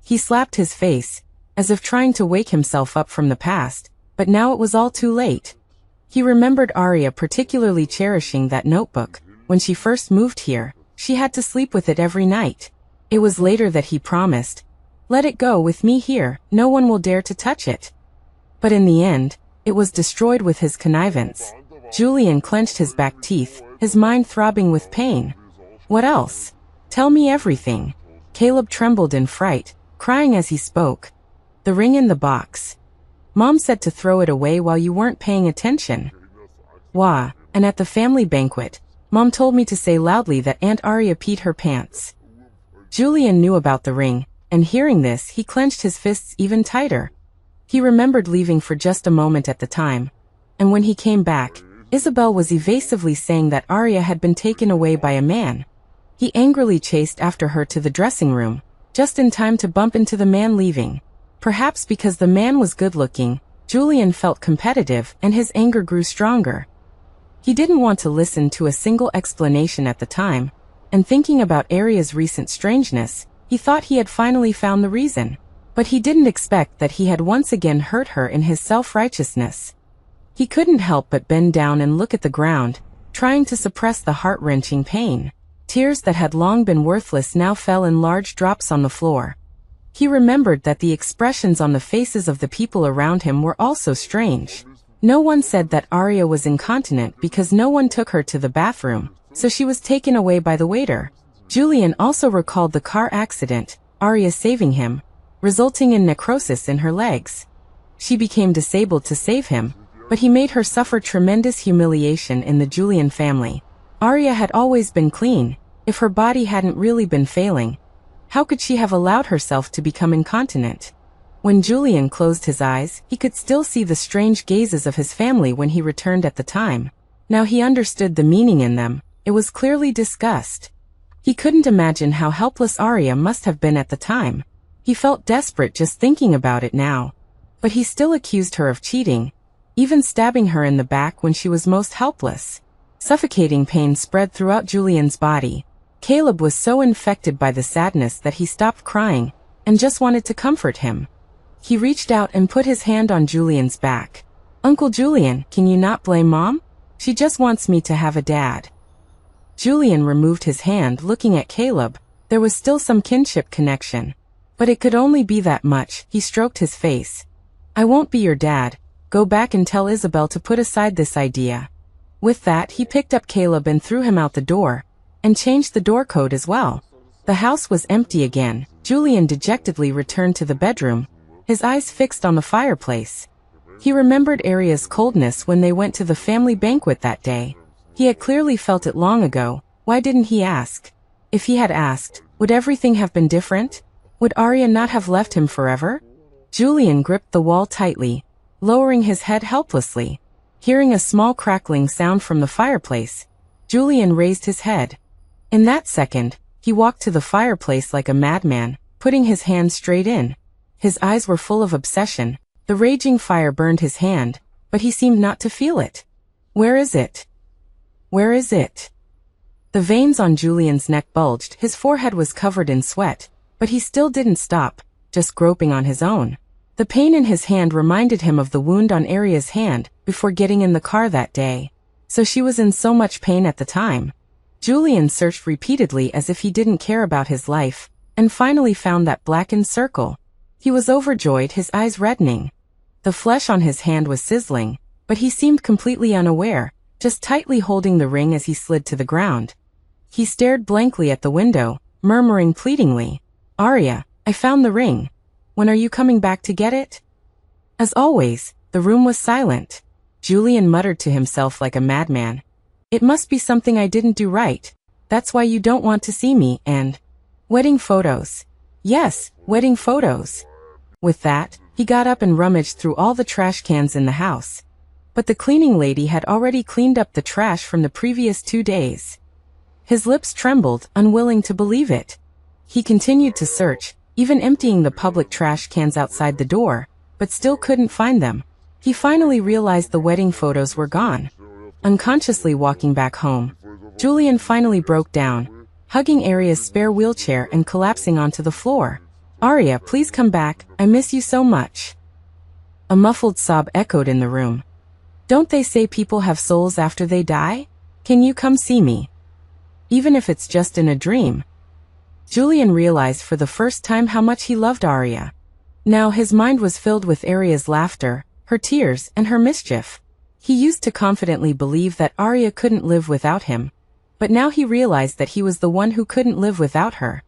He slapped his face, as if trying to wake himself up from the past, but now it was all too late. He remembered Arya particularly cherishing that notebook. When she first moved here, she had to sleep with it every night. It was later that he promised, "Let it go with me here, no one will dare to touch it." But in the end, it was destroyed with his connivance. Julian clenched his back teeth, his mind throbbing with pain. What else? Tell me everything. Caleb trembled in fright, crying as he spoke. The ring in the box. Mom said to throw it away while you weren't paying attention. Wah, and at the family banquet, Mom told me to say loudly that Aunt Arya peed her pants. Julian knew about the ring, and hearing this, he clenched his fists even tighter. He remembered leaving for just a moment at the time, and when he came back, Isabel was evasively saying that Arya had been taken away by a man. He angrily chased after her to the dressing room, just in time to bump into the man leaving. Perhaps because the man was good-looking, Julian felt competitive and his anger grew stronger. He didn't want to listen to a single explanation at the time, and thinking about Arya's recent strangeness, he thought he had finally found the reason. But he didn't expect that he had once again hurt her in his self-righteousness. He couldn't help but bend down and look at the ground, trying to suppress the heart-wrenching pain. Tears that had long been worthless now fell in large drops on the floor. He remembered that the expressions on the faces of the people around him were also strange. No one said that Arya was incontinent because no one took her to the bathroom, so she was taken away by the waiter. Julian also recalled the car accident, Arya saving him, resulting in necrosis in her legs. She became disabled to save him, but he made her suffer tremendous humiliation in the Julian family. Arya had always been clean. If her body hadn't really been failing, how could she have allowed herself to become incontinent? When Julian closed his eyes, he could still see the strange gazes of his family when he returned at the time. Now he understood the meaning in them. It was clearly disgust. He couldn't imagine how helpless Arya must have been at the time. He felt desperate just thinking about it now. But he still accused her of cheating, even stabbing her in the back when she was most helpless. Suffocating pain spread throughout Julian's body. Caleb was so infected by the sadness that he stopped crying and just wanted to comfort him. He reached out and put his hand on Julian's back. "Uncle Julian, can you not blame Mom? She just wants me to have a dad." Julian removed his hand, looking at Caleb. There was still some kinship connection, but it could only be that much. He stroked his face. "I won't be your dad. Go back and tell Isabel to put aside this idea." With that, he picked up Caleb and threw him out the door, and changed the door code as well. The house was empty again. Julian dejectedly returned to the bedroom, his eyes fixed on the fireplace. He remembered Arya's coldness when they went to the family banquet that day. He had clearly felt it long ago. Why didn't he ask? If he had asked, would everything have been different? Would Arya not have left him forever? Julian gripped the wall tightly, lowering his head helplessly. Hearing a small crackling sound from the fireplace, Julian raised his head. In that second, he walked to the fireplace like a madman, putting his hand straight in. His eyes were full of obsession. The raging fire burned his hand, but he seemed not to feel it. "Where is it? Where is it?" The veins on Julian's neck bulged. His forehead was covered in sweat, but he still didn't stop, just groping on his own. The pain in his hand reminded him of the wound on Arya's hand before getting in the car that day. So she was in so much pain at the time. Julian searched repeatedly as if he didn't care about his life, and finally found that blackened circle. He was overjoyed, his eyes reddening. The flesh on his hand was sizzling, but he seemed completely unaware, just tightly holding the ring as he slid to the ground. He stared blankly at the window, murmuring pleadingly, "Arya, I found the ring. When are you coming back to get it?" As always, the room was silent. Julian muttered to himself like a madman. "It must be something I didn't do right. That's why you don't want to see me, and wedding photos. Yes, wedding photos." With that, he got up and rummaged through all the trash cans in the house. But the cleaning lady had already cleaned up the trash from the previous 2 days. His lips trembled, unwilling to believe it. He continued to search, even emptying the public trash cans outside the door, but still couldn't find them. He finally realized the wedding photos were gone. Unconsciously walking back home, Julian finally broke down, hugging Arya's spare wheelchair and collapsing onto the floor. "Arya, please come back, I miss you so much." A muffled sob echoed in the room. "Don't they say people have souls after they die? Can you come see me? Even if it's just in a dream." Julian realized for the first time how much he loved Arya. Now his mind was filled with Arya's laughter, her tears, and her mischief. He used to confidently believe that Arya couldn't live without him, but now he realized that he was the one who couldn't live without her.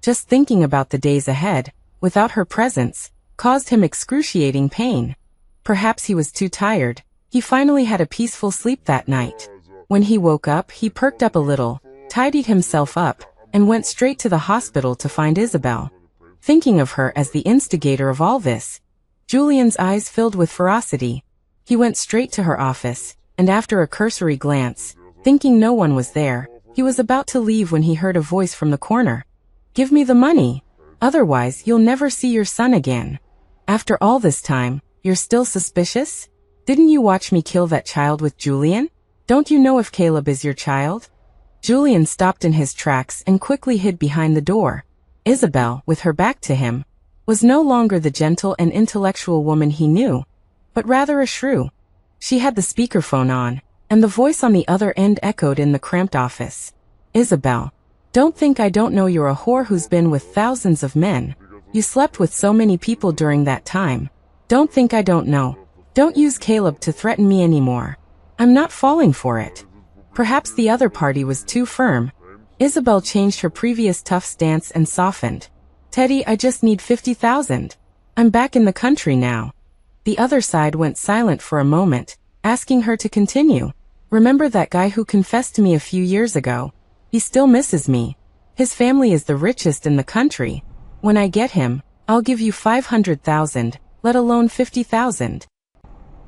Just thinking about the days ahead, without her presence, caused him excruciating pain. Perhaps he was too tired. He finally had a peaceful sleep that night. When he woke up, he perked up a little, tidied himself up, and went straight to the hospital to find Isabel. Thinking of her as the instigator of all this, Julian's eyes filled with ferocity. He went straight to her office, and after a cursory glance, thinking no one was there, he was about to leave when he heard a voice from the corner. "Give me the money. Otherwise, you'll never see your son again. After all this time, you're still suspicious? Didn't you watch me kill that child with Julian? Don't you know if Caleb is your child?" Julian stopped in his tracks and quickly hid behind the door. Isabel, with her back to him, was no longer the gentle and intellectual woman he knew, but rather a shrew. She had the speakerphone on, and the voice on the other end echoed in the cramped office. "Isabel, don't think I don't know you're a whore who's been with thousands of men. You slept with so many people during that time. Don't think I don't know. Don't use Caleb to threaten me anymore. I'm not falling for it." Perhaps the other party was too firm. Isabel changed her previous tough stance and softened. "Teddy, I just need 50,000. I'm back in the country now." The other side went silent for a moment, asking her to continue. "Remember that guy who confessed to me a few years ago? He still misses me. His family is the richest in the country. When I get him, I'll give you 500,000, let alone 50,000.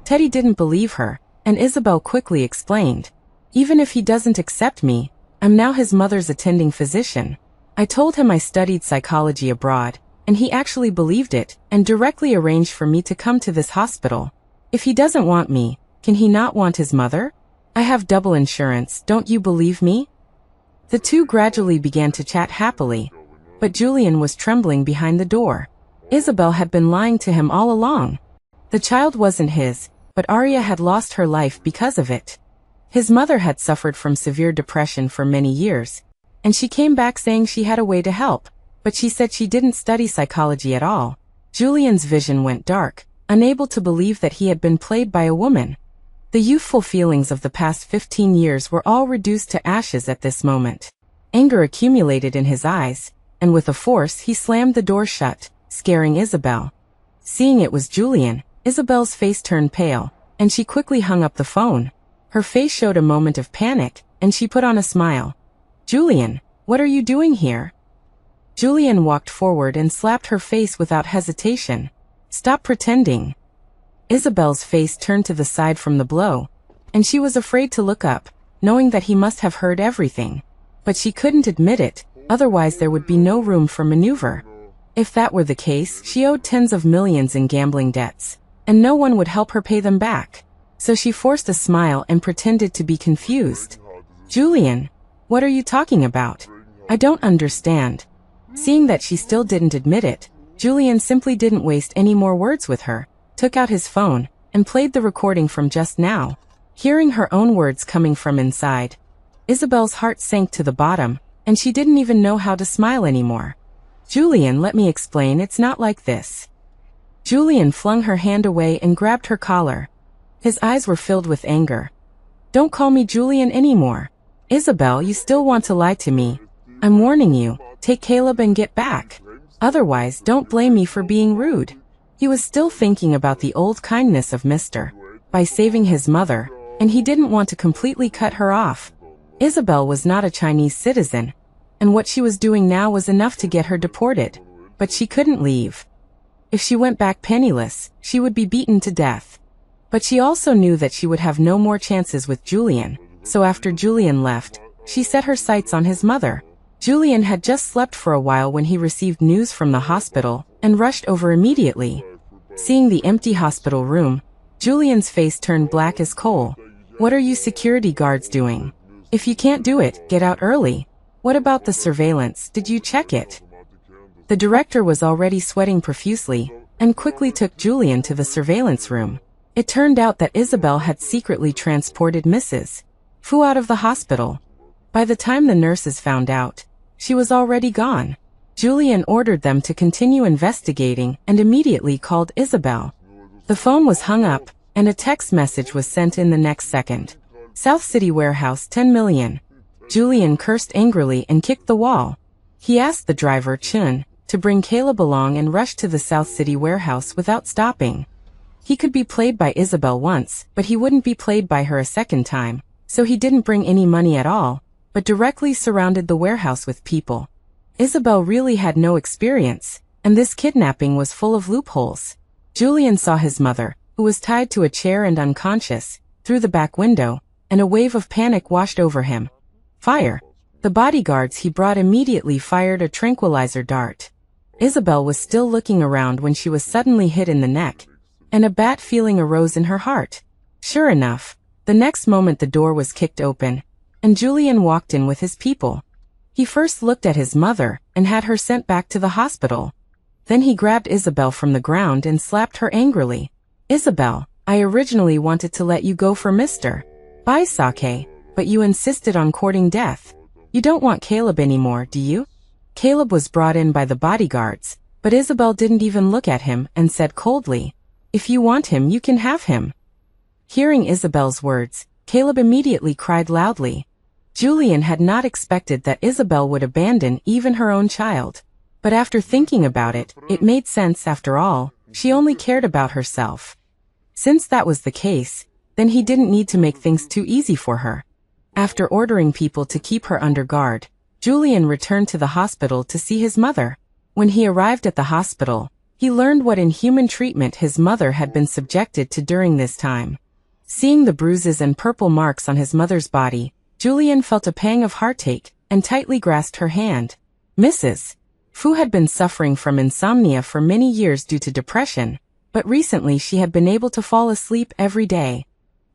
Teddy didn't believe her, and Isabel quickly explained. "Even if he doesn't accept me, I'm now his mother's attending physician. I told him I studied psychology abroad, and he actually believed it and directly arranged for me to come to this hospital. If he doesn't want me, can he not want his mother? I have double insurance, don't you believe me?" The two gradually began to chat happily, but Julian was trembling behind the door. Isabel had been lying to him all along. The child wasn't his, but Arya had lost her life because of it. His mother had suffered from severe depression for many years, and she came back saying she had a way to help, but she said she didn't study psychology at all. Julian's vision went dark, unable to believe that he had been played by a woman. The youthful feelings of the past 15 years were all reduced to ashes at this moment. Anger accumulated in his eyes, and with a force he slammed the door shut, scaring Isabel. Seeing it was Julian, Isabel's face turned pale, and she quickly hung up the phone. Her face showed a moment of panic, and she put on a smile. "Julian, what are you doing here?" Julian walked forward and slapped her face without hesitation. "Stop pretending." Isabel's face turned to the side from the blow, and she was afraid to look up, knowing that he must have heard everything. But she couldn't admit it, otherwise there would be no room for maneuver. If that were the case, she owed tens of millions in gambling debts, and no one would help her pay them back. So she forced a smile and pretended to be confused. "Julian, what are you talking about? I don't understand." Seeing that she still didn't admit it, Julian simply didn't waste any more words with her, took out his phone, and played the recording from just now. Hearing her own words coming from inside, Isabel's heart sank to the bottom, and she didn't even know how to smile anymore. "Julian, let me explain, it's not like this." Julian flung her hand away and grabbed her collar. His eyes were filled with anger. "Don't call me Julian anymore. Isabel, you still want to lie to me. I'm warning you, take Caleb and get back. Otherwise, don't blame me for being rude." He was still thinking about the old kindness of Mr. by saving his mother, and he didn't want to completely cut her off. Isabel was not a Chinese citizen, and what she was doing now was enough to get her deported, but she couldn't leave. If she went back penniless, she would be beaten to death. But she also knew that she would have no more chances with Julian, so after Julian left, she set her sights on his mother. Julian had just slept for a while when he received news from the hospital, and rushed over immediately. Seeing the empty hospital room, Julian's face turned black as coal. "What are you security guards doing? If you can't do it, get out early. What about the surveillance, did you check it?" The director was already sweating profusely, and quickly took Julian to the surveillance room. It turned out that Isabel had secretly transported Mrs. Fu out of the hospital. By the time the nurses found out, she was already gone. Julian ordered them to continue investigating and immediately called Isabel. The phone was hung up, and a text message was sent in the next second. "South City Warehouse, 10 million. Julian cursed angrily and kicked the wall. He asked the driver, Chun, to bring Caleb along and rushed to the South City Warehouse without stopping. He could be played by Isabel once, but he wouldn't be played by her a second time, so he didn't bring any money at all, but directly surrounded the warehouse with people. Isabel really had no experience, and this kidnapping was full of loopholes. Julian saw his mother, who was tied to a chair and unconscious, through the back window, and a wave of panic washed over him. Fire! The bodyguards he brought immediately fired a tranquilizer dart. Isabel was still looking around when she was suddenly hit in the neck, and a bad feeling arose in her heart. Sure enough, the next moment the door was kicked open, and Julian walked in with his people. He first looked at his mother and had her sent back to the hospital. Then he grabbed Isabel from the ground and slapped her angrily. Isabel, I originally wanted to let you go for Mr. Baisake, but you insisted on courting death. You don't want Caleb anymore, do you? Caleb was brought in by the bodyguards, but Isabel didn't even look at him and said coldly, if you want him, you can have him. Hearing Isabel's words, Caleb immediately cried loudly. Julian had not expected that Isabel would abandon even her own child. But after thinking about it, it made sense after all, she only cared about herself. Since that was the case, then he didn't need to make things too easy for her. After ordering people to keep her under guard, Julian returned to the hospital to see his mother. When he arrived at the hospital, he learned what inhuman treatment his mother had been subjected to during this time. Seeing the bruises and purple marks on his mother's body, Julian felt a pang of heartache and tightly grasped her hand. Mrs. Fu had been suffering from insomnia for many years due to depression, but recently she had been able to fall asleep every day.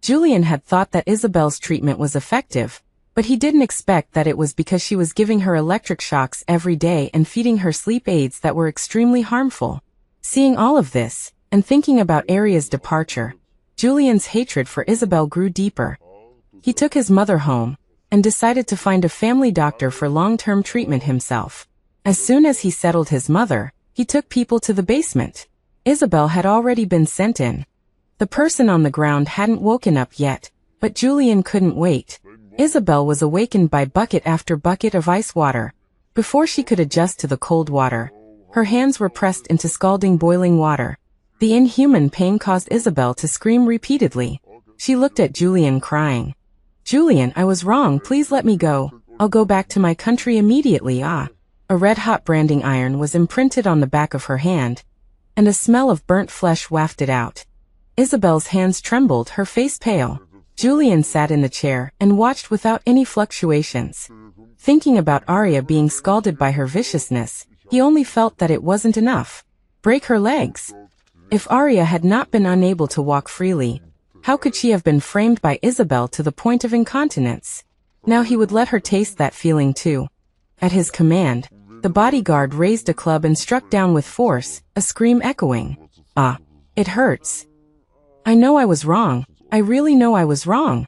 Julian had thought that Isabel's treatment was effective, but he didn't expect that it was because she was giving her electric shocks every day and feeding her sleep aids that were extremely harmful. Seeing all of this, and thinking about Aria's departure, Julian's hatred for Isabel grew deeper. He took his mother home, and decided to find a family doctor for long-term treatment himself. As soon as he settled his mother, he took people to the basement. Isabel had already been sent in. The person on the ground hadn't woken up yet, but Julian couldn't wait. Isabel was awakened by bucket after bucket of ice water. Before she could adjust to the cold water, her hands were pressed into scalding boiling water. The inhuman pain caused Isabel to scream repeatedly. She looked at Julian crying. Julian, I was wrong, please let me go. I'll go back to my country immediately. A red-hot branding iron was imprinted on the back of her hand, and a smell of burnt flesh wafted out. Isabel's hands trembled, her face pale. Julian sat in the chair and watched without any fluctuations. Thinking about Aria being scalded by her viciousness, he only felt that it wasn't enough. Break her legs. If Aria had not been unable to walk freely, how could she have been framed by Isabel to the point of incontinence? Now he would let her taste that feeling too. At his command, the bodyguard raised a club and struck down with force, a scream echoing. Ah, it hurts. I know I was wrong. I really know I was wrong.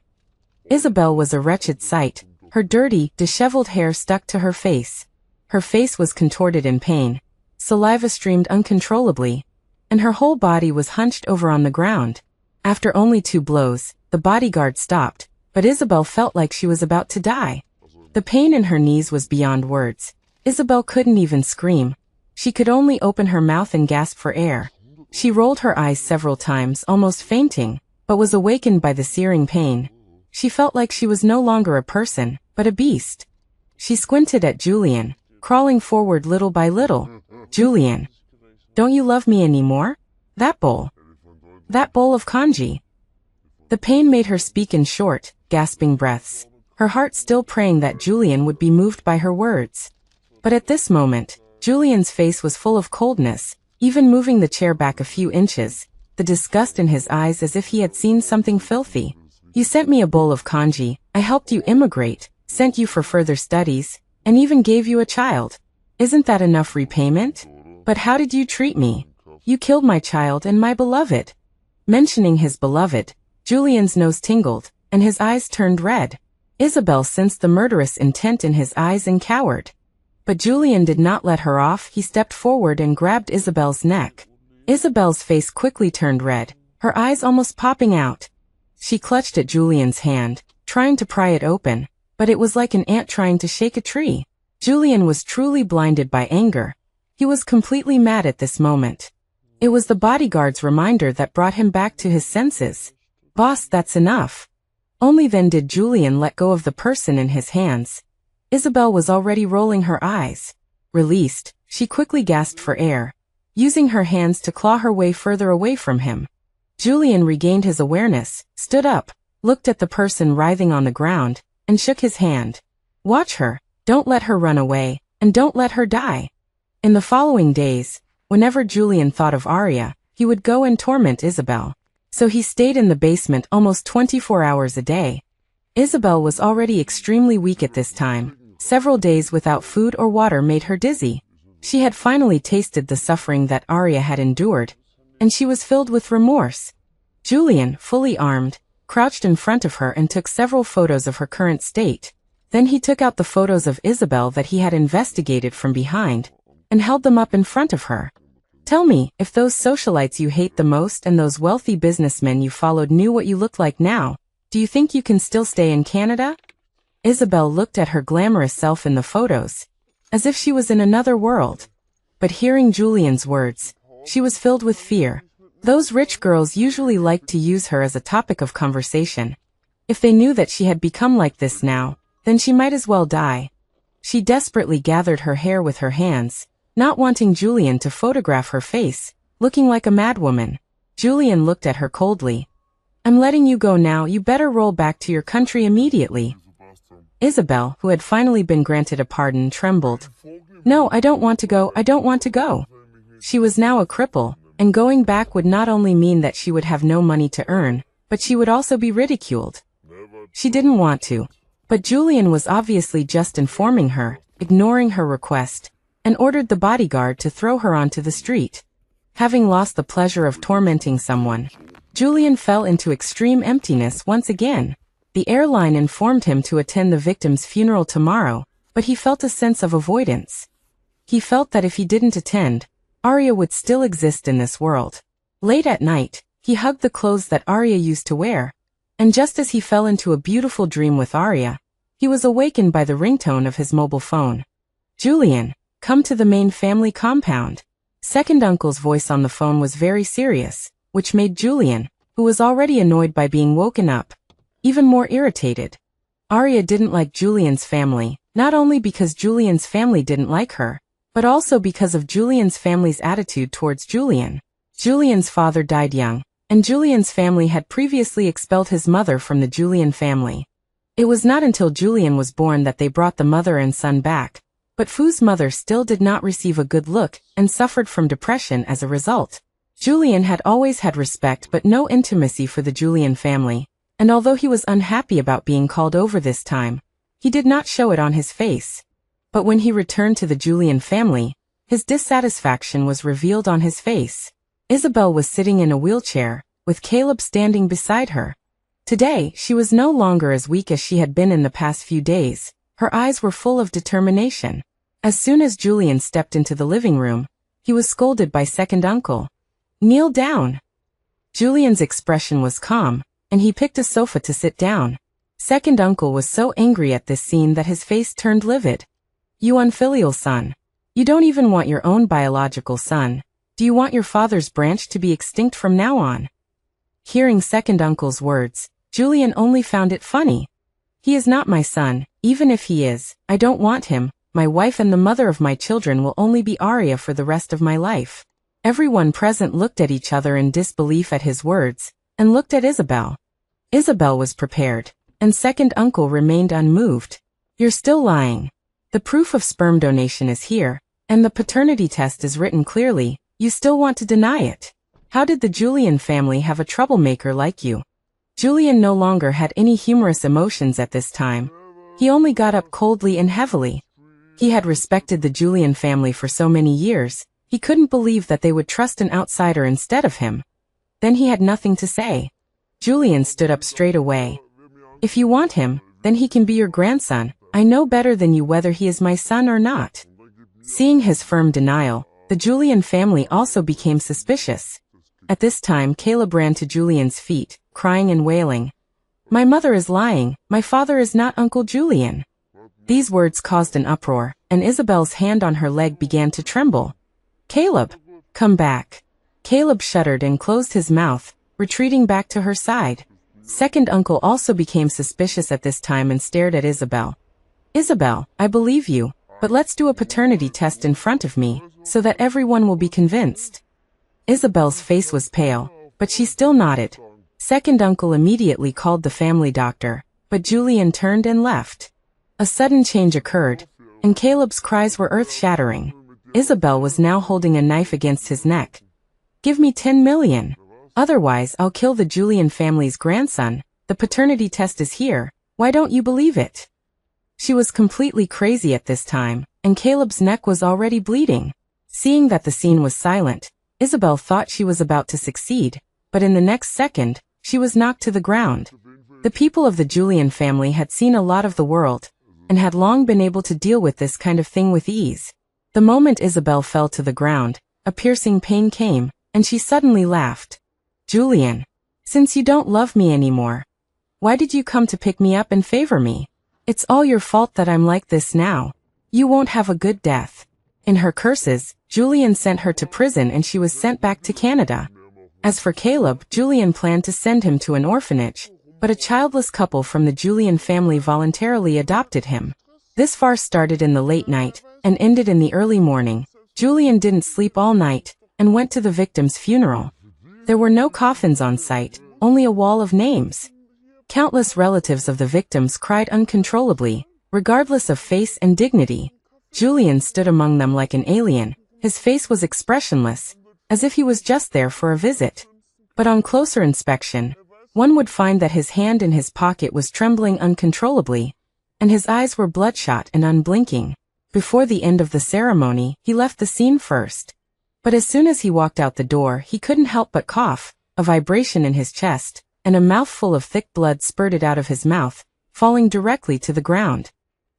Isabel was a wretched sight. Her dirty, disheveled hair stuck to her face. Her face was contorted in pain. Saliva streamed uncontrollably, and her whole body was hunched over on the ground. After only 2 blows, the bodyguard stopped, but Isabel felt like she was about to die. The pain in her knees was beyond words. Isabel couldn't even scream. She could only open her mouth and gasp for air. She rolled her eyes several times, almost fainting, but was awakened by the searing pain. She felt like she was no longer a person, but a beast. She squinted at Julian, crawling forward little by little. Julian, don't you love me anymore? That bowl of kanji. The pain made her speak in short, gasping breaths, her heart still praying that Julian would be moved by her words. But at this moment, Julian's face was full of coldness, even moving the chair back a few inches, the disgust in his eyes as if he had seen something filthy. You sent me a bowl of kanji, I helped you immigrate, sent you for further studies, and even gave you a child. Isn't that enough repayment? But how did you treat me? You killed my child and my beloved. Mentioning his beloved, Julian's nose tingled, and his eyes turned red. Isabel sensed the murderous intent in his eyes and cowered. But Julian did not let her off. He stepped forward and grabbed Isabel's neck. Isabel's face quickly turned red, her eyes almost popping out. She clutched at Julian's hand, trying to pry it open, but it was like an ant trying to shake a tree. Julian was truly blinded by anger. He was completely mad at this moment. It was the bodyguard's reminder that brought him back to his senses. Boss, that's enough. Only then did Julian let go of the person in his hands. Isabel was already rolling her eyes. Released, she quickly gasped for air, using her hands to claw her way further away from him. Julian regained his awareness, stood up, looked at the person writhing on the ground, and shook his hand. Watch her, don't let her run away, and don't let her die. In the following days, whenever Julian thought of Arya, he would go and torment Isabel. So he stayed in the basement almost 24 hours a day. Isabel was already extremely weak at this time. Several days without food or water made her dizzy. She had finally tasted the suffering that Arya had endured, and she was filled with remorse. Julian, fully armed, crouched in front of her and took several photos of her current state. Then he took out the photos of Isabel that he had investigated from behind, and held them up in front of her. Tell me, if those socialites you hate the most and those wealthy businessmen you followed knew what you look like now, do you think you can still stay in Canada? Isabel looked at her glamorous self in the photos, as if she was in another world. But hearing Julian's words, she was filled with fear. Those rich girls usually liked to use her as a topic of conversation. If they knew that she had become like this now, then she might as well die. She desperately gathered her hair with her hands, not wanting Julian to photograph her face, looking like a madwoman. Julian looked at her coldly. I'm letting you go now, you better roll back to your country immediately. Isabel, who had finally been granted a pardon, trembled. No, I don't want to go, I don't want to go. She was now a cripple, and going back would not only mean that she would have no money to earn, but she would also be ridiculed. She didn't want to. But Julian was obviously just informing her, ignoring her request, and ordered the bodyguard to throw her onto the street. Having lost the pleasure of tormenting someone, Julian fell into extreme emptiness once again. The airline informed him to attend the victim's funeral tomorrow, but he felt a sense of avoidance. He felt that if he didn't attend, Arya would still exist in this world. Late at night, he hugged the clothes that Arya used to wear, and just as he fell into a beautiful dream with Arya, he was awakened by the ringtone of his mobile phone. Julian, come to the main family compound. Second uncle's voice on the phone was very serious, which made Julian, who was already annoyed by being woken up, even more irritated. Arya didn't like Julian's family, not only because Julian's family didn't like her, but also because of Julian's family's attitude towards Julian. Julian's father died young, and Julian's family had previously expelled his mother from the Julian family. It was not until Julian was born that they brought the mother and son back, but Fu's mother still did not receive a good look and suffered from depression as a result. Julian had always had respect but no intimacy for the Julian family, and although he was unhappy about being called over this time, he did not show it on his face. But when he returned to the Julian family, his dissatisfaction was revealed on his face. Isabel was sitting in a wheelchair, with Caleb standing beside her. Today, she was no longer as weak as she had been in the past few days. Her eyes were full of determination. As soon as Julian stepped into the living room, he was scolded by second uncle. Kneel down. Julian's expression was calm, and he picked a sofa to sit down. Second uncle was so angry at this scene that his face turned livid. You unfilial son. You don't even want your own biological son. Do you want your father's branch to be extinct from now on? Hearing second uncle's words, Julian only found it funny. He is not my son, even if he is, I don't want him. My wife and the mother of my children will only be Arya for the rest of my life. Everyone present looked at each other in disbelief at his words, and looked at Isabel. Isabel was prepared, and second uncle remained unmoved. You're still lying. The proof of sperm donation is here, and the paternity test is written clearly. You still want to deny it. How did the Julian family have a troublemaker like you? Julian no longer had any humorous emotions at this time. He only got up coldly and heavily. He had respected the Julian family for so many years, he couldn't believe that they would trust an outsider instead of him. Then he had nothing to say. Julian stood up straight away. If you want him, then he can be your grandson. I know better than you whether he is my son or not. Seeing his firm denial, the Julian family also became suspicious. At this time Caleb ran to Julian's feet, crying and wailing. My mother is lying, my father is not Uncle Julian. These words caused an uproar, and Isabel's hand on her leg began to tremble. Caleb, come back. Caleb shuddered and closed his mouth, retreating back to her side. Second uncle also became suspicious at this time and stared at Isabel. Isabel, I believe you, but let's do a paternity test in front of me, so that everyone will be convinced. Isabel's face was pale, but she still nodded. Second uncle immediately called the family doctor, but Julian turned and left. A sudden change occurred, and Caleb's cries were earth-shattering. Isabel was now holding a knife against his neck. Give me 10 million. Otherwise, I'll kill the Julian family's grandson. The paternity test is here. Why don't you believe it? She was completely crazy at this time, and Caleb's neck was already bleeding. Seeing that the scene was silent, Isabel thought she was about to succeed, but in the next second, she was knocked to the ground. The people of the Julian family had seen a lot of the world, and had long been able to deal with this kind of thing with ease. The moment Isabel fell to the ground, a piercing pain came, and she suddenly laughed. Julian, since you don't love me anymore, why did you come to pick me up and favor me? It's all your fault that I'm like this now. You won't have a good death. In her curses, Julian sent her to prison and she was sent back to Canada. As for Caleb, Julian planned to send him to an orphanage, but a childless couple from the Julian family voluntarily adopted him. This farce started in the late night and ended in the early morning. Julian didn't sleep all night and went to the victim's funeral. There were no coffins on site, only a wall of names. Countless relatives of the victims cried uncontrollably, regardless of face and dignity. Julian stood among them like an alien. His face was expressionless, as if he was just there for a visit. But on closer inspection, one would find that his hand in his pocket was trembling uncontrollably, and his eyes were bloodshot and unblinking. Before the end of the ceremony, he left the scene first. But as soon as he walked out the door, he couldn't help but cough, a vibration in his chest, and a mouthful of thick blood spurted out of his mouth, falling directly to the ground.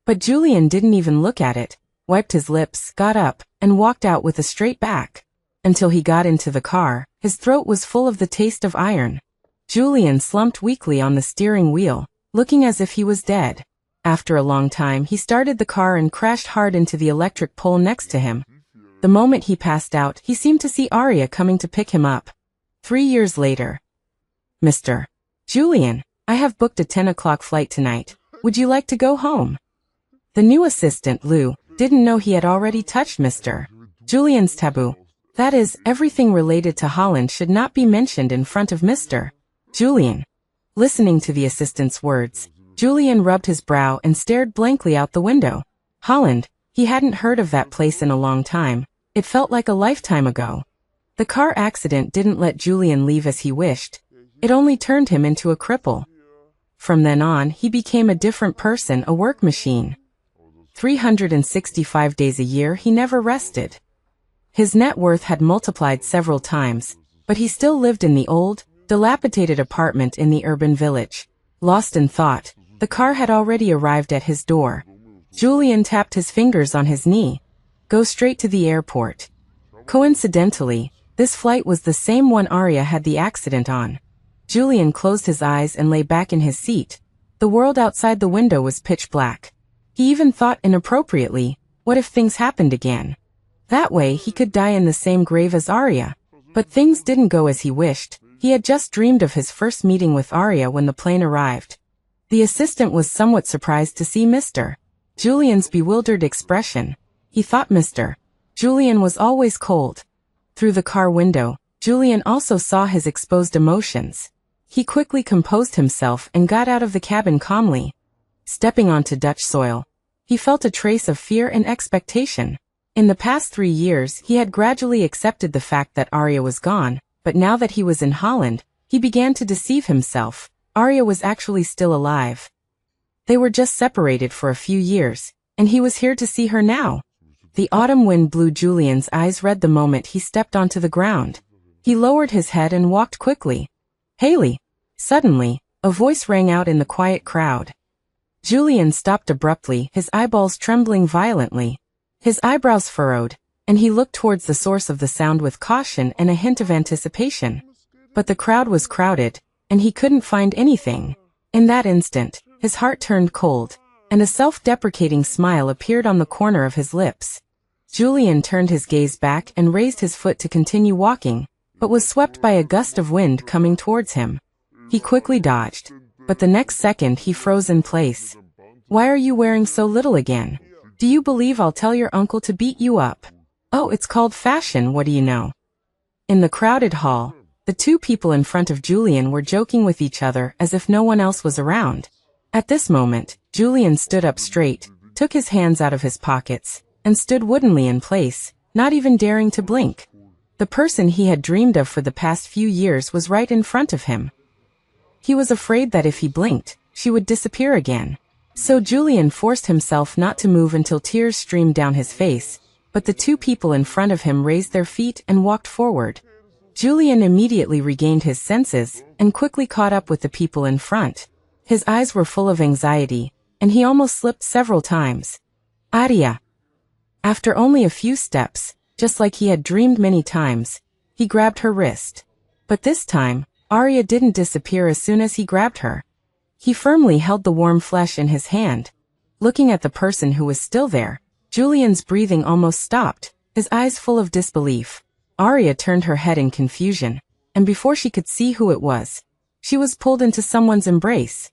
But Julian didn't even look at it, wiped his lips, got up, and walked out with a straight back. Until he got into the car, his throat was full of the taste of iron. Julian slumped weakly on the steering wheel, looking as if he was dead. After a long time, he started the car and crashed hard into the electric pole next to him. The moment he passed out, he seemed to see Arya coming to pick him up. 3 years later. Mr. Julian, I have booked a 10 o'clock flight tonight. Would you like to go home? The new assistant, Lou, didn't know he had already touched Mr. Julian's taboo. That is, everything related to Holland should not be mentioned in front of Mr. Julian. Listening to the assistant's words, Julian rubbed his brow and stared blankly out the window. Holland, he hadn't heard of that place in a long time. It felt like a lifetime ago. The car accident didn't let Julian leave as he wished. It only turned him into a cripple. From then on, he became a different person, a work machine. 365 days a year, he never rested. His net worth had multiplied several times, but he still lived in the old, dilapidated apartment in the urban village. Lost in thought, the car had already arrived at his door. Julian tapped his fingers on his knee. Go straight to the airport. Coincidentally, this flight was the same one Arya had the accident on. Julian closed his eyes and lay back in his seat. The world outside the window was pitch black. He even thought inappropriately, what if things happened again? That way he could die in the same grave as Arya. But things didn't go as he wished. He had just dreamed of his first meeting with Arya when the plane arrived. The assistant was somewhat surprised to see Mr. Julian's bewildered expression. He thought Mr. Julian was always cold. Through the car window, Julian also saw his exposed emotions. He quickly composed himself and got out of the cabin calmly. Stepping onto Dutch soil, he felt a trace of fear and expectation. In the past 3 years, he had gradually accepted the fact that Arya was gone, but now that he was in Holland, he began to deceive himself. Arya was actually still alive. They were just separated for a few years, and he was here to see her now. The autumn wind blew. Julian's eyes red the moment he stepped onto the ground. He lowered his head and walked quickly. Haley! Suddenly, a voice rang out in the quiet crowd. Julian stopped abruptly, his eyeballs trembling violently. His eyebrows furrowed, and he looked towards the source of the sound with caution and a hint of anticipation. But the crowd was crowded, and he couldn't find anything. In that instant, his heart turned cold, and a self-deprecating smile appeared on the corner of his lips. Julian turned his gaze back and raised his foot to continue walking, but was swept by a gust of wind coming towards him. He quickly dodged, but the next second he froze in place. Why are you wearing so little again? Do you believe I'll tell your uncle to beat you up? Oh, it's called fashion, what do you know? In the crowded hall, the two people in front of Julian were joking with each other as if no one else was around. At this moment, Julian stood up straight, took his hands out of his pockets, and stood woodenly in place, not even daring to blink. The person he had dreamed of for the past few years was right in front of him. He was afraid that if he blinked, she would disappear again. So Julian forced himself not to move until tears streamed down his face, but the two people in front of him raised their feet and walked forward. Julian immediately regained his senses and quickly caught up with the people in front. His eyes were full of anxiety, and he almost slipped several times. Arya. After only a few steps, just like he had dreamed many times, he grabbed her wrist. But this time, Arya didn't disappear as soon as he grabbed her. He firmly held the warm flesh in his hand. Looking at the person who was still there, Julian's breathing almost stopped, his eyes full of disbelief. Arya turned her head in confusion, and before she could see who it was, she was pulled into someone's embrace.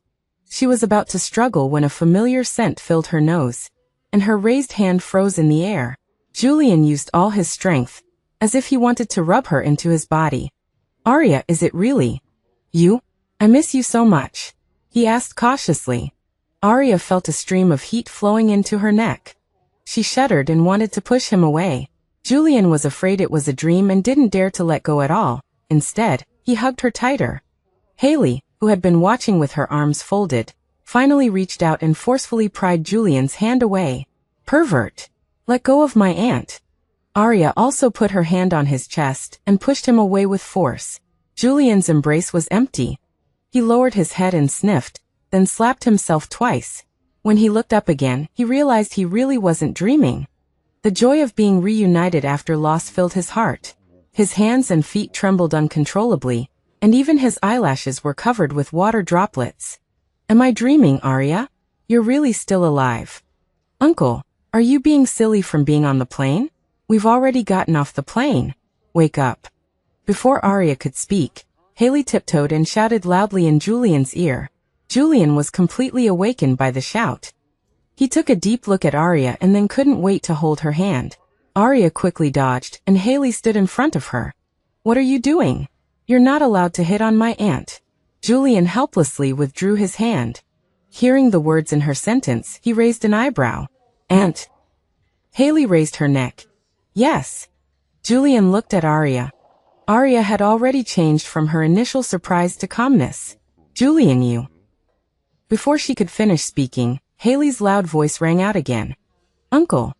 She was about to struggle when a familiar scent filled her nose, and her raised hand froze in the air. Julian used all his strength, as if he wanted to rub her into his body. Arya, is it really you? I miss you so much, he asked cautiously. Arya felt a stream of heat flowing into her neck. She shuddered and wanted to push him away. Julian was afraid it was a dream and didn't dare to let go at all. Instead, he hugged her tighter. Haley, who had been watching with her arms folded, finally reached out and forcefully pried Julian's hand away. Pervert! Let go of my aunt. Arya also put her hand on his chest and pushed him away with force. Julian's embrace was empty. He lowered his head and sniffed, then slapped himself twice. When he looked up again, he realized he really wasn't dreaming. The joy of being reunited after loss filled his heart. His hands and feet trembled uncontrollably, and even his eyelashes were covered with water droplets. Am I dreaming, Arya? You're really still alive. Uncle, are you being silly from being on the plane? We've already gotten off the plane. Wake up. Before Arya could speak, Haley tiptoed and shouted loudly in Julian's ear. Julian was completely awakened by the shout. He took a deep look at Arya and then couldn't wait to hold her hand. Arya quickly dodged, and Haley stood in front of her. What are you doing? You're not allowed to hit on my aunt. Julian helplessly withdrew his hand. Hearing the words in her sentence, he raised an eyebrow. Aunt. Haley raised her neck. Yes. Julian looked at Arya. Arya had already changed from her initial surprise to calmness. Julian, you. Before she could finish speaking, Haley's loud voice rang out again. Uncle.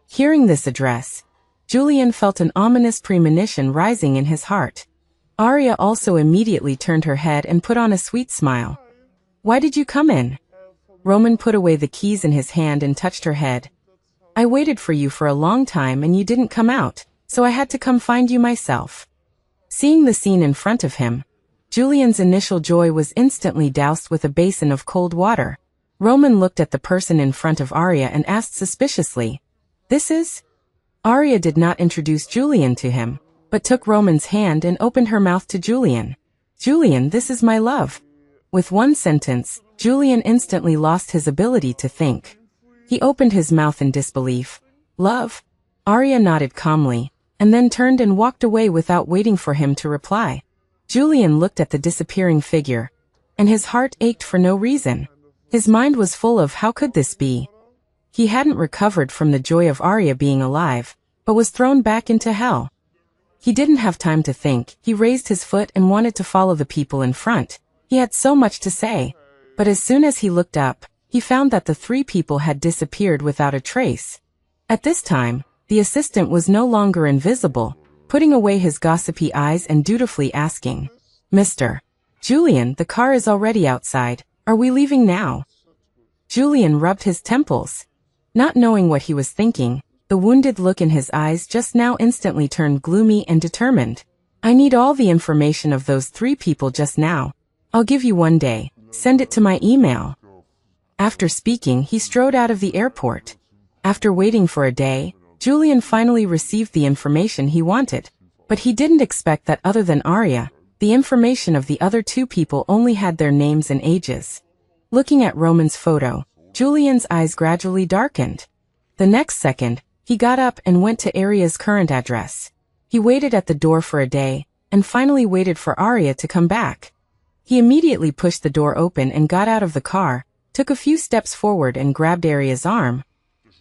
Hearing this address, Julian felt an ominous premonition rising in his heart. Arya also immediately turned her head and put on a sweet smile. Why did you come in? Roman put away the keys in his hand and touched her head. I waited for you for a long time and you didn't come out, so I had to come find you myself. Seeing the scene in front of him, Julian's initial joy was instantly doused with a basin of cold water. Roman looked at the person in front of Arya and asked suspiciously, This is? Arya did not introduce Julian to him, but took Roman's hand and opened her mouth to Julian. Julian, this is my love. With one sentence, Julian instantly lost his ability to think. He opened his mouth in disbelief. Love? Arya nodded calmly, and then turned and walked away without waiting for him to reply. Julian looked at the disappearing figure, and his heart ached for no reason. His mind was full of how could this be? He hadn't recovered from the joy of Arya being alive, but was thrown back into hell. He didn't have time to think. He raised his foot and wanted to follow the people in front. He had so much to say. But as soon as he looked up, he found that the three people had disappeared without a trace. At this time, the assistant was no longer invisible, putting away his gossipy eyes and dutifully asking, Mr. Julian, the car is already outside. Are we leaving now? Julian rubbed his temples. Not knowing what he was thinking, the wounded look in his eyes just now instantly turned gloomy and determined. I need all the information of those three people just now. I'll give you 1 day. Send it to my email. After speaking, he strode out of the airport. After waiting for a day, Julian finally received the information he wanted. But he didn't expect that other than Arya, The information of the other two people only had their names and ages. Looking at Roman's photo, Julian's eyes gradually darkened. The next second, he got up and went to Aria's current address. He waited at the door for a day, and finally waited for Aria to come back. He immediately pushed the door open and got out of the car, took a few steps forward and grabbed Aria's arm.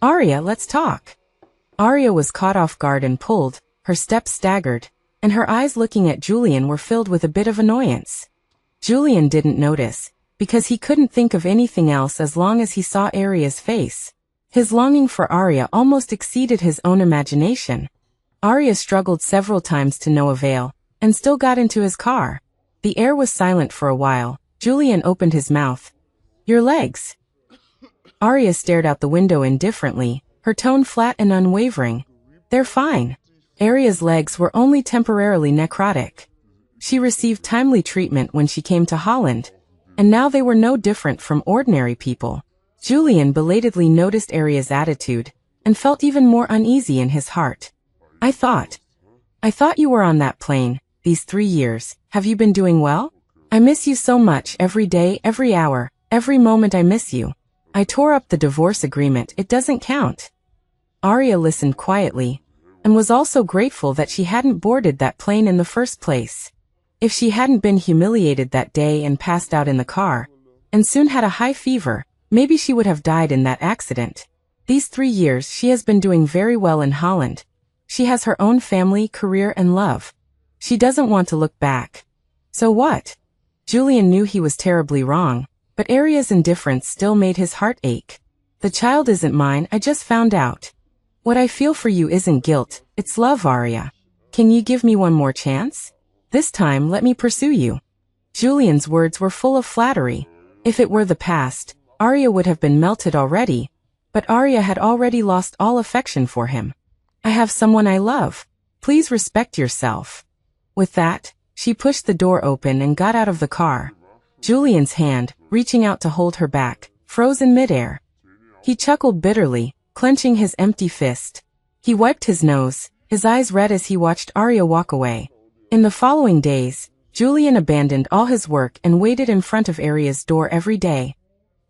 "Aria, let's talk." Aria was caught off guard and pulled, her steps staggered, and her eyes looking at Julian were filled with a bit of annoyance. Julian didn't notice, because he couldn't think of anything else as long as he saw Aria's face. His longing for Aria almost exceeded his own imagination. Aria struggled several times to no avail, and still got into his car. The air was silent for a while. Julian opened his mouth. "Your legs." Aria stared out the window indifferently, her tone flat and unwavering. "They're fine." Aria's legs were only temporarily necrotic. She received timely treatment when she came to Holland, and now they were no different from ordinary people. Julian belatedly noticed Aria's attitude, and felt even more uneasy in his heart. I thought you were on that plane, these 3 years. Have you been doing well? I miss you so much every day, every hour, every moment I miss you. I tore up the divorce agreement, it doesn't count." Aria listened quietly, and was also grateful that she hadn't boarded that plane in the first place. If she hadn't been humiliated that day and passed out in the car, and soon had a high fever, maybe she would have died in that accident. These 3 years she has been doing very well in Holland. She has her own family, career and love. She doesn't want to look back. So what? Julian knew he was terribly wrong, but Aria's indifference still made his heart ache. "The child isn't mine, I just found out. What I feel for you isn't guilt, it's love, Aria. Can you give me one more chance? This time let me pursue you." Julian's words were full of flattery. If it were the past, Aria would have been melted already, but Aria had already lost all affection for him. "I have someone I love. Please respect yourself." With that, she pushed the door open and got out of the car. Julian's hand, reaching out to hold her back, froze in midair. He chuckled bitterly, clenching his empty fist. He wiped his nose, his eyes red as he watched Aria walk away. In the following days, Julian abandoned all his work and waited in front of Aria's door every day.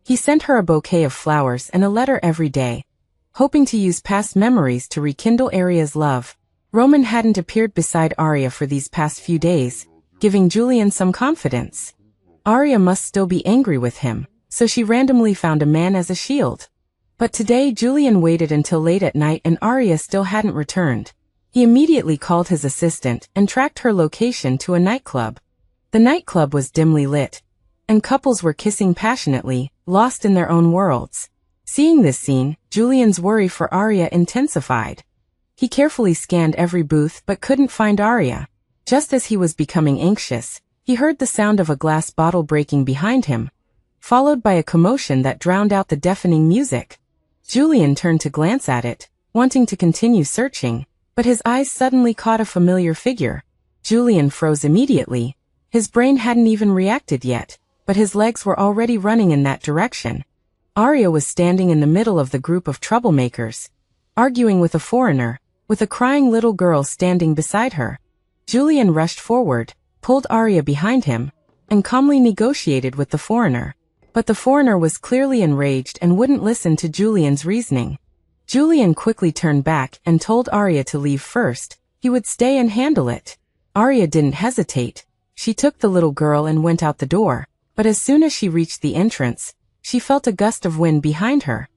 He sent her a bouquet of flowers and a letter every day, hoping to use past memories to rekindle Aria's love. Roman hadn't appeared beside Aria for these past few days, giving Julian some confidence. Aria must still be angry with him, so she randomly found a man as a shield. But today Julian waited until late at night and Aria still hadn't returned. He immediately called his assistant and tracked her location to a nightclub. The nightclub was dimly lit, and couples were kissing passionately, lost in their own worlds. Seeing this scene, Julian's worry for Aria intensified. He carefully scanned every booth but couldn't find Aria. Just as he was becoming anxious, he heard the sound of a glass bottle breaking behind him, followed by a commotion that drowned out the deafening music. Julian turned to glance at it, wanting to continue searching, but his eyes suddenly caught a familiar figure. Julian froze immediately. His brain hadn't even reacted yet, but his legs were already running in that direction. Aria was standing in the middle of the group of troublemakers, arguing with a foreigner, with a crying little girl standing beside her. Julian rushed forward, pulled Aria behind him, and calmly negotiated with the foreigner. But the foreigner was clearly enraged and wouldn't listen to Julian's reasoning. Julian quickly turned back and told Aria to leave first. He would stay and handle it. Aria didn't hesitate. She took the little girl and went out the door, but as soon as she reached the entrance, she felt a gust of wind behind her.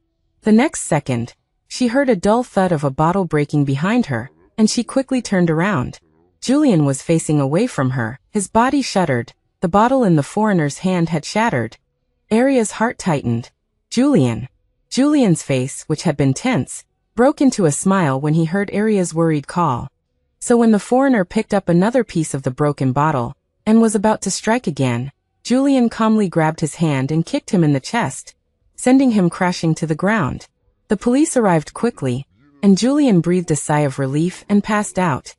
The next second, she heard a dull thud of a bottle breaking behind her, and she quickly turned around. Julian was facing away from her, his body shuddered. The bottle in the foreigner's hand had shattered. Aria's heart tightened. Julian's face, which had been tense, broke into a smile when he heard Aria's worried call. So when the foreigner picked up another piece of the broken bottle, and was about to strike again, Julian calmly grabbed his hand and kicked him in the chest, sending him crashing to the ground. The police arrived quickly, and Julian breathed a sigh of relief and passed out.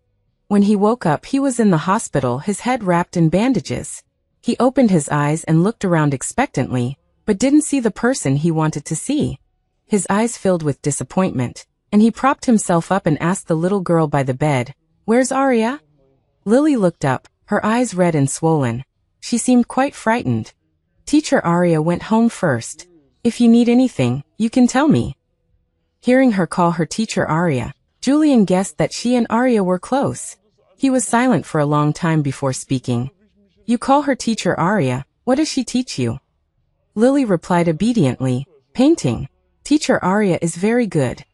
When he woke up, he was in the hospital, his head wrapped in bandages. He opened his eyes and looked around expectantly, but didn't see the person he wanted to see. His eyes filled with disappointment, and he propped himself up and asked the little girl by the bed, "Where's Aria?" Lily looked up, her eyes red and swollen. She seemed quite frightened. Teacher Arya went home first. If you need anything, you can tell me. Hearing her call her teacher Arya, Julian guessed that she and Arya were close. He was silent for a long time before speaking. You call her teacher Arya, what does she teach you? Lily replied obediently, painting. Teacher Arya is very good.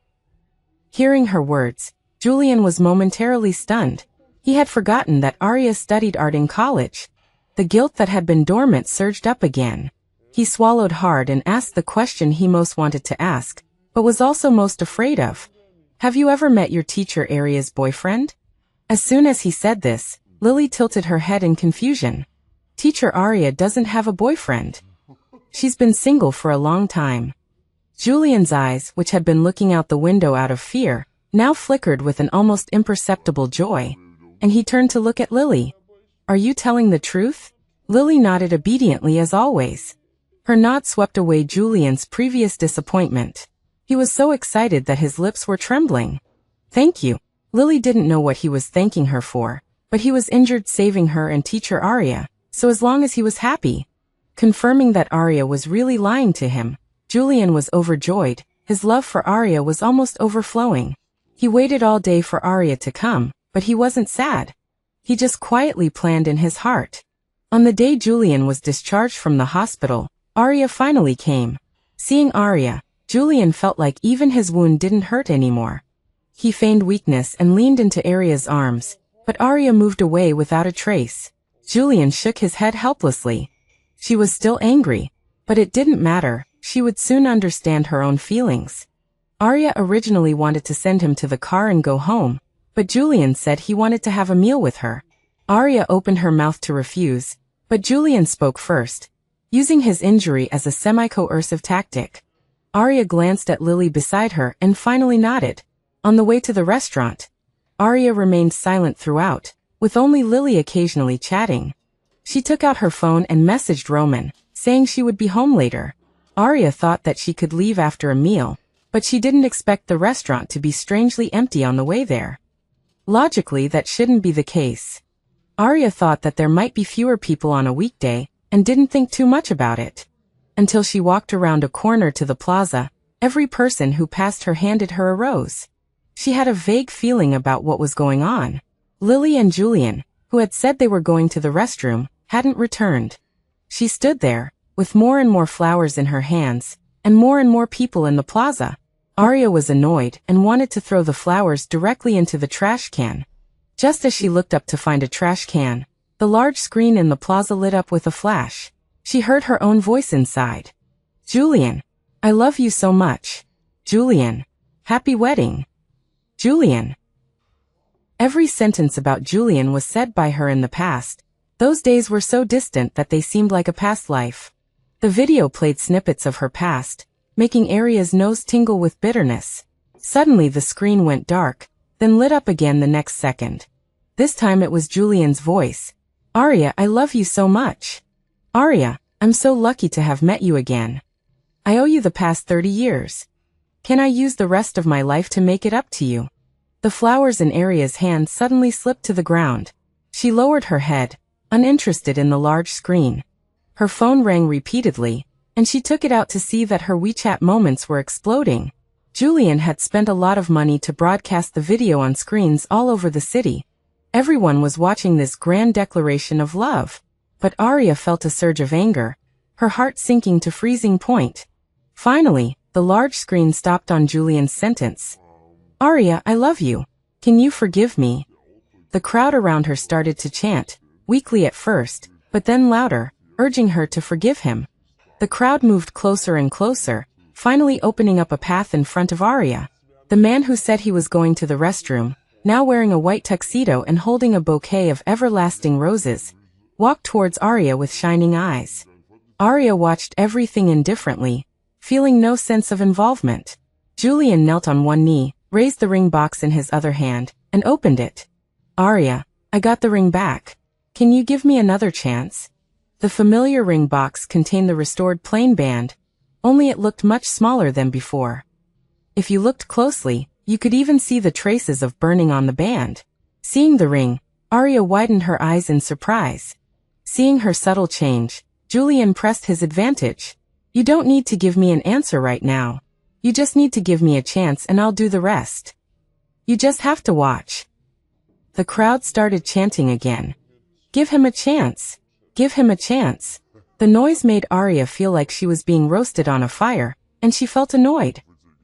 Hearing her words, Julian was momentarily stunned. He had forgotten that Arya studied art in college. The guilt that had been dormant surged up again. He swallowed hard and asked the question he most wanted to ask, but was also most afraid of. Have you ever met your teacher Arya's boyfriend? As soon as he said this, Lily tilted her head in confusion. Teacher Arya doesn't have a boyfriend. She's been single for a long time. Julian's eyes, which had been looking out the window out of fear, now flickered with an almost imperceptible joy. And he turned to look at Lily. Are you telling the truth? Lily nodded obediently as always. Her nod swept away Julian's previous disappointment. He was so excited that his lips were trembling. Thank you. Lily didn't know what he was thanking her for, but he was injured saving her and teacher Arya, so as long as he was happy. Confirming that Arya was really lying to him, Julian was overjoyed. His love for Arya was almost overflowing. He waited all day for Arya to come, but he wasn't sad. He just quietly planned in his heart. On the day Julian was discharged from the hospital, Arya finally came. Seeing Arya, Julian felt like even his wound didn't hurt anymore. He feigned weakness and leaned into Arya's arms, but Arya moved away without a trace. Julian shook his head helplessly. She was still angry, but it didn't matter. She would soon understand her own feelings. Arya originally wanted to send him to the car and go home, but Julian said he wanted to have a meal with her. Arya opened her mouth to refuse, but Julian spoke first, using his injury as a semi-coercive tactic. Arya glanced at Lily beside her and finally nodded. On the way to the restaurant, Arya remained silent throughout, with only Lily occasionally chatting. She took out her phone and messaged Roman, saying she would be home later. Arya thought that she could leave after a meal, but she didn't expect the restaurant to be strangely empty on the way there. Logically, that shouldn't be the case. Arya thought that there might be fewer people on a weekday, and didn't think too much about it. Until she walked around a corner to the plaza, every person who passed her handed her a rose. She had a vague feeling about what was going on. Lily and Julian, who had said they were going to the restroom, hadn't returned. She stood there, with more and more flowers in her hands, and more people in the plaza. Arya was annoyed and wanted to throw the flowers directly into the trash can. Just as she looked up to find a trash can, the large screen in the plaza lit up with a flash. She heard her own voice inside. Julian, I love you so much. Julian, happy wedding. Julian. Every sentence about Julian was said by her in the past. Those days were so distant that they seemed like a past life. The video played snippets of her past, making Arya's nose tingle with bitterness. Suddenly the screen went dark, then lit up again the next second. This time it was Julian's voice. Arya, I love you so much. Arya, I'm so lucky to have met you again. I owe you the past 30 years. Can I use the rest of my life to make it up to you? The flowers in Arya's hand suddenly slipped to the ground. She lowered her head, uninterested in the large screen. Her phone rang repeatedly, and she took it out to see that her WeChat moments were exploding. Julian had spent a lot of money to broadcast the video on screens all over the city. Everyone was watching this grand declaration of love. But Arya felt a surge of anger, her heart sinking to freezing point. Finally, the large screen stopped on Julian's sentence. Arya, I love you. Can you forgive me? The crowd around her started to chant, weakly at first, but then louder, urging her to forgive him. The crowd moved closer and closer, finally opening up a path in front of Arya. The man who said he was going to the restroom, now wearing a white tuxedo and holding a bouquet of everlasting roses, walked towards Arya with shining eyes. Arya watched everything indifferently, feeling no sense of involvement. Julian knelt on one knee, raised the ring box in his other hand, and opened it. Arya, I got the ring back. Can you give me another chance? The familiar ring box contained the restored plain band, only it looked much smaller than before. If you looked closely, you could even see the traces of burning on the band. Seeing the ring, Arya widened her eyes in surprise. Seeing her subtle change, Julian pressed his advantage. You don't need to give me an answer right now. You just need to give me a chance and I'll do the rest. You just have to watch. The crowd started chanting again. Give him a chance. Give him a chance. The noise made Arya feel like she was being roasted on a fire, and she felt annoyed.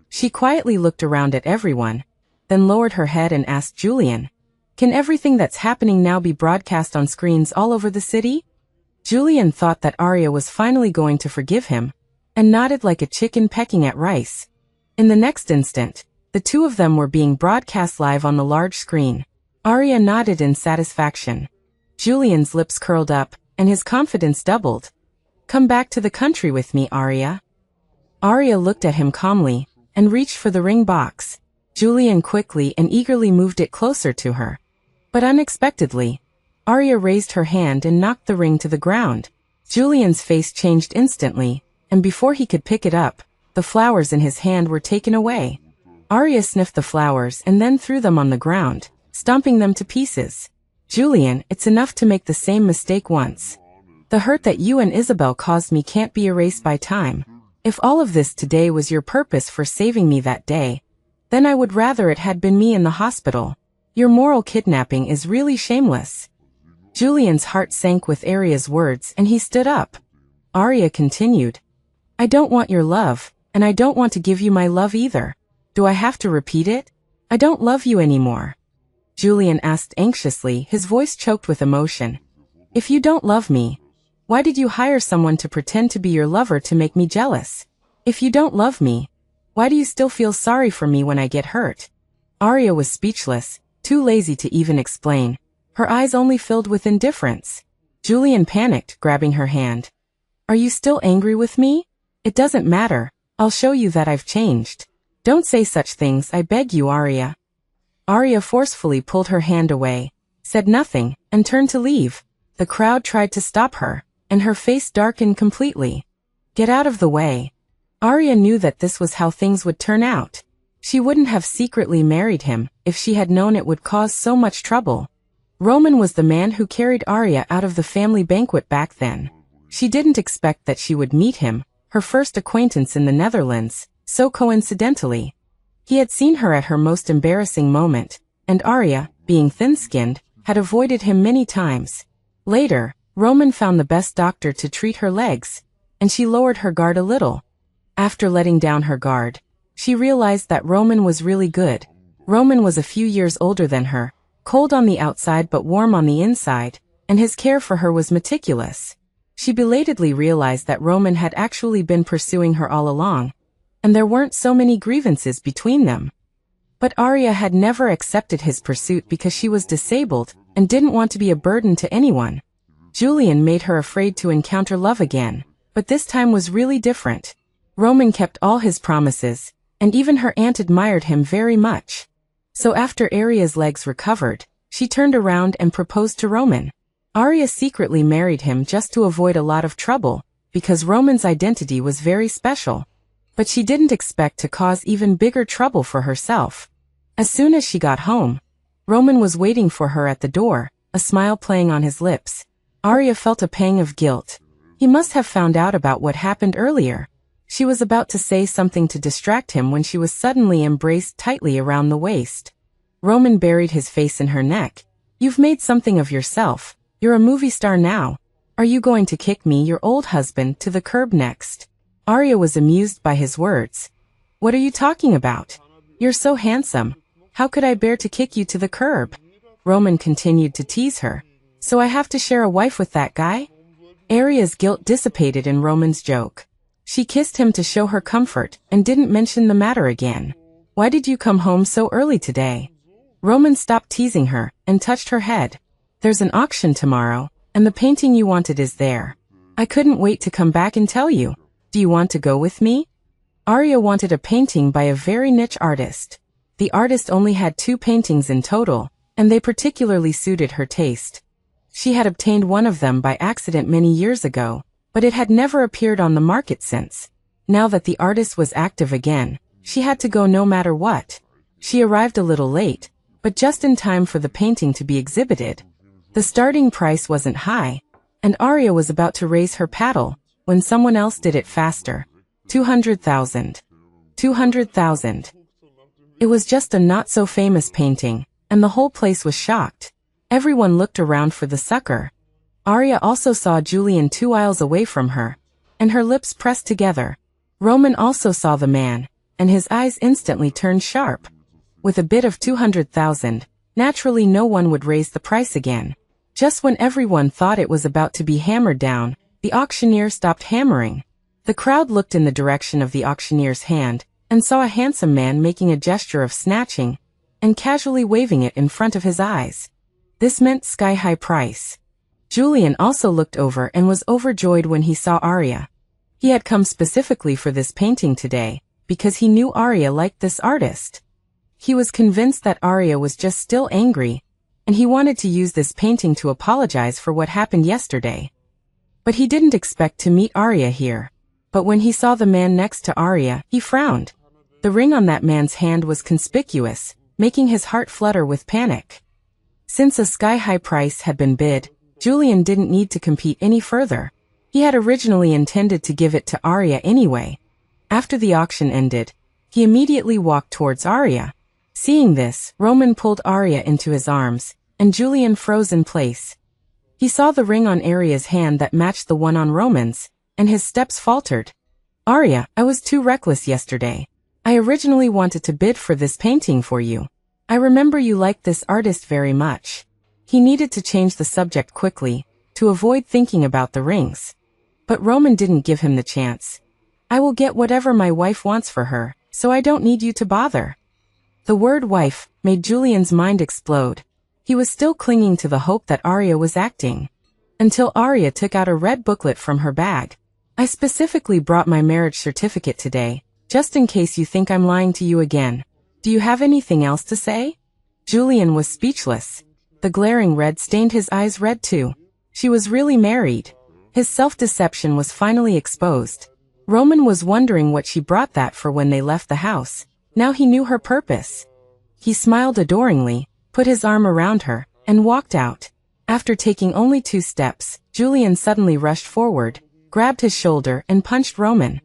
She quietly looked around at everyone, then lowered her head and asked Julian, "Can everything that's happening now be broadcast on screens all over the city?" Julian thought that Arya was finally going to forgive him, and nodded like a chicken pecking at rice. In the next instant, the two of them were being broadcast live on the large screen. Arya nodded in satisfaction. Julian's lips curled up, and his confidence doubled. "Come back to the country with me, Arya." Arya looked at him calmly, and reached for the ring box. Julian quickly and eagerly moved it closer to her. But unexpectedly, Arya raised her hand and knocked the ring to the ground. Julian's face changed instantly, and before he could pick it up, the flowers in his hand were taken away. Arya sniffed the flowers and then threw them on the ground, stomping them to pieces. "Julian, it's enough to make the same mistake once. The hurt that you and Isabel caused me can't be erased by time. If all of this today was your purpose for saving me that day, then I would rather it had been me in the hospital. Your moral kidnapping is really shameless." Julian's heart sank with Arya's words and he stood up. Arya continued, "I don't want your love, and I don't want to give you my love either. Do I have to repeat it? I don't love you anymore." Julian asked anxiously, his voice choked with emotion. "If you don't love me, why did you hire someone to pretend to be your lover to make me jealous? If you don't love me, why do you still feel sorry for me when I get hurt?" Arya was speechless, too lazy to even explain. Her eyes only filled with indifference. Julian panicked, grabbing her hand. "Are you still angry with me? It doesn't matter. I'll show you that I've changed. Don't say such things, I beg you, Arya." Arya forcefully pulled her hand away, said nothing, and turned to leave. The crowd tried to stop her, and her face darkened completely. "Get out of the way." Arya knew that this was how things would turn out. She wouldn't have secretly married him if she had known it would cause so much trouble. Roman was the man who carried Arya out of the family banquet back then. She didn't expect that she would meet him, her first acquaintance in the Netherlands, so coincidentally. He had seen her at her most embarrassing moment, and Arya, being thin-skinned, had avoided him many times. Later, Roman found the best doctor to treat her legs, and she lowered her guard a little. After letting down her guard, she realized that Roman was really good. Roman was a few years older than her, cold on the outside but warm on the inside, and his care for her was meticulous. She belatedly realized that Roman had actually been pursuing her all along, and there weren't so many grievances between them. But Arya had never accepted his pursuit because she was disabled and didn't want to be a burden to anyone. Julian made her afraid to encounter love again, but this time was really different. Roman kept all his promises, and even her aunt admired him very much. So after Arya's legs recovered, she turned around and proposed to Roman. Arya secretly married him just to avoid a lot of trouble, because Roman's identity was very special. But she didn't expect to cause even bigger trouble for herself. As soon as she got home, Roman was waiting for her at the door, a smile playing on his lips. Arya felt a pang of guilt. He must have found out about what happened earlier. She was about to say something to distract him when she was suddenly embraced tightly around the waist. Roman buried his face in her neck. "You've made something of yourself. You're a movie star now. Are you going to kick me, your old husband, to the curb next?" Arya was amused by his words. "What are you talking about? You're so handsome. How could I bear to kick you to the curb?" Roman continued to tease her. "So I have to share a wife with that guy?" Arya's guilt dissipated in Roman's joke. She kissed him to show her comfort and didn't mention the matter again. "Why did you come home so early today?" Roman stopped teasing her and touched her head. "There's an auction tomorrow, and the painting you wanted is there. I couldn't wait to come back and tell you. Do you want to go with me?" Arya wanted a painting by a very niche artist. The artist only had 2 paintings in total, and they particularly suited her taste. She had obtained one of them by accident many years ago, but it had never appeared on the market since. Now that the artist was active again, she had to go no matter what. She arrived a little late, but just in time for the painting to be exhibited. The starting price wasn't high, and Arya was about to raise her paddle when someone else did it faster. 200,000. 200,000. It was just a not-so-famous painting, and the whole place was shocked. Everyone looked around for the sucker. Arya also saw Julian 2 aisles away from her, and her lips pressed together. Roman also saw the man, and his eyes instantly turned sharp. With a bid of 200,000, naturally no one would raise the price again. Just when everyone thought it was about to be hammered down, the auctioneer stopped hammering. The crowd looked in the direction of the auctioneer's hand, and saw a handsome man making a gesture of snatching, and casually waving it in front of his eyes. This meant sky-high price. Julian also looked over and was overjoyed when he saw Arya. He had come specifically for this painting today, because he knew Arya liked this artist. He was convinced that Arya was just still angry, and he wanted to use this painting to apologize for what happened yesterday. But he didn't expect to meet Arya here. But when he saw the man next to Arya, he frowned. The ring on that man's hand was conspicuous, making his heart flutter with panic. Since a sky-high price had been bid, Julian didn't need to compete any further. He had originally intended to give it to Arya anyway. After the auction ended, he immediately walked towards Arya. Seeing this, Roman pulled Arya into his arms, and Julian froze in place. He saw the ring on Arya's hand that matched the one on Roman's, and his steps faltered. Arya, I was too reckless yesterday. I originally wanted to bid for this painting for you. I remember you liked this artist very much. He needed to change the subject quickly, to avoid thinking about the rings. But Roman didn't give him the chance. I will get whatever my wife wants for her, so I don't need you to bother. The word wife made Julian's mind explode. He was still clinging to the hope that Arya was acting. Until Arya took out a red booklet from her bag. I specifically brought my marriage certificate today, just in case you think I'm lying to you again. Do you have anything else to say? Julian was speechless. The glaring red stained his eyes red too. She was really married. His self-deception was finally exposed. Roman was wondering what she brought that for when they left the house. Now he knew her purpose. He smiled adoringly, put his arm around her, and walked out. After taking only 2 steps, Julian suddenly rushed forward, grabbed his shoulder and punched Roman.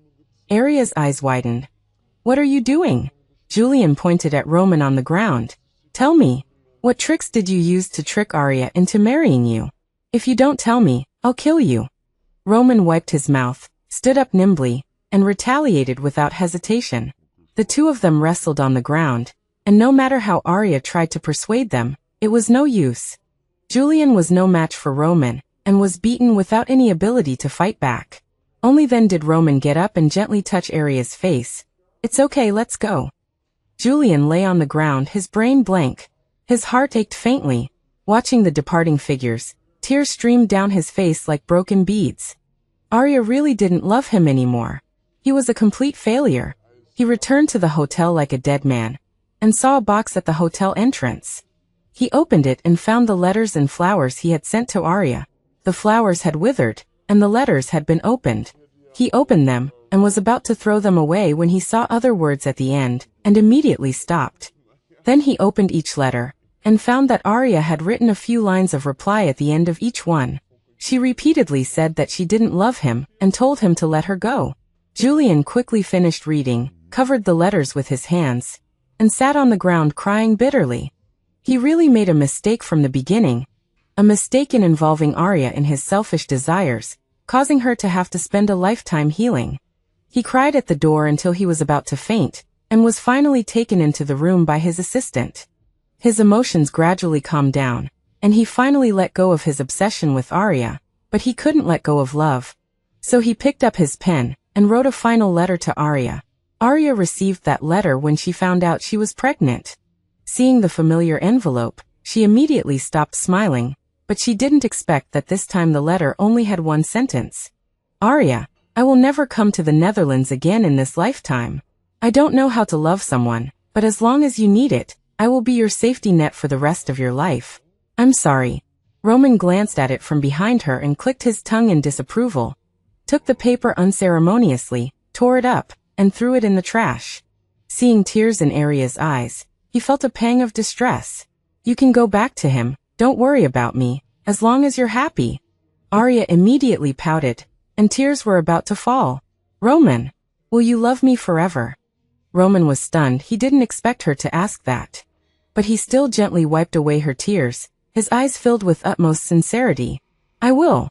Arya's eyes widened. What are you doing? Julian pointed at Roman on the ground. Tell me, what tricks did you use to trick Arya into marrying you? If you don't tell me, I'll kill you. Roman wiped his mouth, stood up nimbly, and retaliated without hesitation. The two of them wrestled on the ground, and no matter how Arya tried to persuade them, it was no use. Julian was no match for Roman, and was beaten without any ability to fight back. Only then did Roman get up and gently touch Arya's face. It's okay, let's go. Julian lay on the ground, his brain blank. His heart ached faintly. Watching the departing figures, tears streamed down his face like broken beads. Arya really didn't love him anymore. He was a complete failure. He returned to the hotel like a dead man, and saw a box at the hotel entrance. He opened it and found the letters and flowers he had sent to Arya. The flowers had withered, and the letters had been opened. He opened them, and was about to throw them away when he saw other words at the end, and immediately stopped. Then he opened each letter, and found that Arya had written a few lines of reply at the end of each one. She repeatedly said that she didn't love him, and told him to let her go. Julian quickly finished reading, covered the letters with his hands, and sat on the ground crying bitterly. He really made a mistake from the beginning. A mistake in involving Arya in his selfish desires, causing her to have to spend a lifetime healing. He cried at the door until he was about to faint, and was finally taken into the room by his assistant. His emotions gradually calmed down, and he finally let go of his obsession with Arya, but he couldn't let go of love. So he picked up his pen, and wrote a final letter to Arya. Arya received that letter when she found out she was pregnant. Seeing the familiar envelope, she immediately stopped smiling, but she didn't expect that this time the letter only had one sentence. Arya, I will never come to the Netherlands again in this lifetime. I don't know how to love someone, but as long as you need it, I will be your safety net for the rest of your life. I'm sorry. Roman glanced at it from behind her and clicked his tongue in disapproval, took the paper unceremoniously, tore it up, and threw it in the trash. Seeing tears in Arya's eyes, he felt a pang of distress. You can go back to him, don't worry about me, As long as you're happy. Arya immediately pouted, and tears were about to fall. Roman, will you love me forever? Roman was stunned. He didn't expect her to ask that. But he still gently wiped away her tears, his eyes filled with utmost sincerity. I will.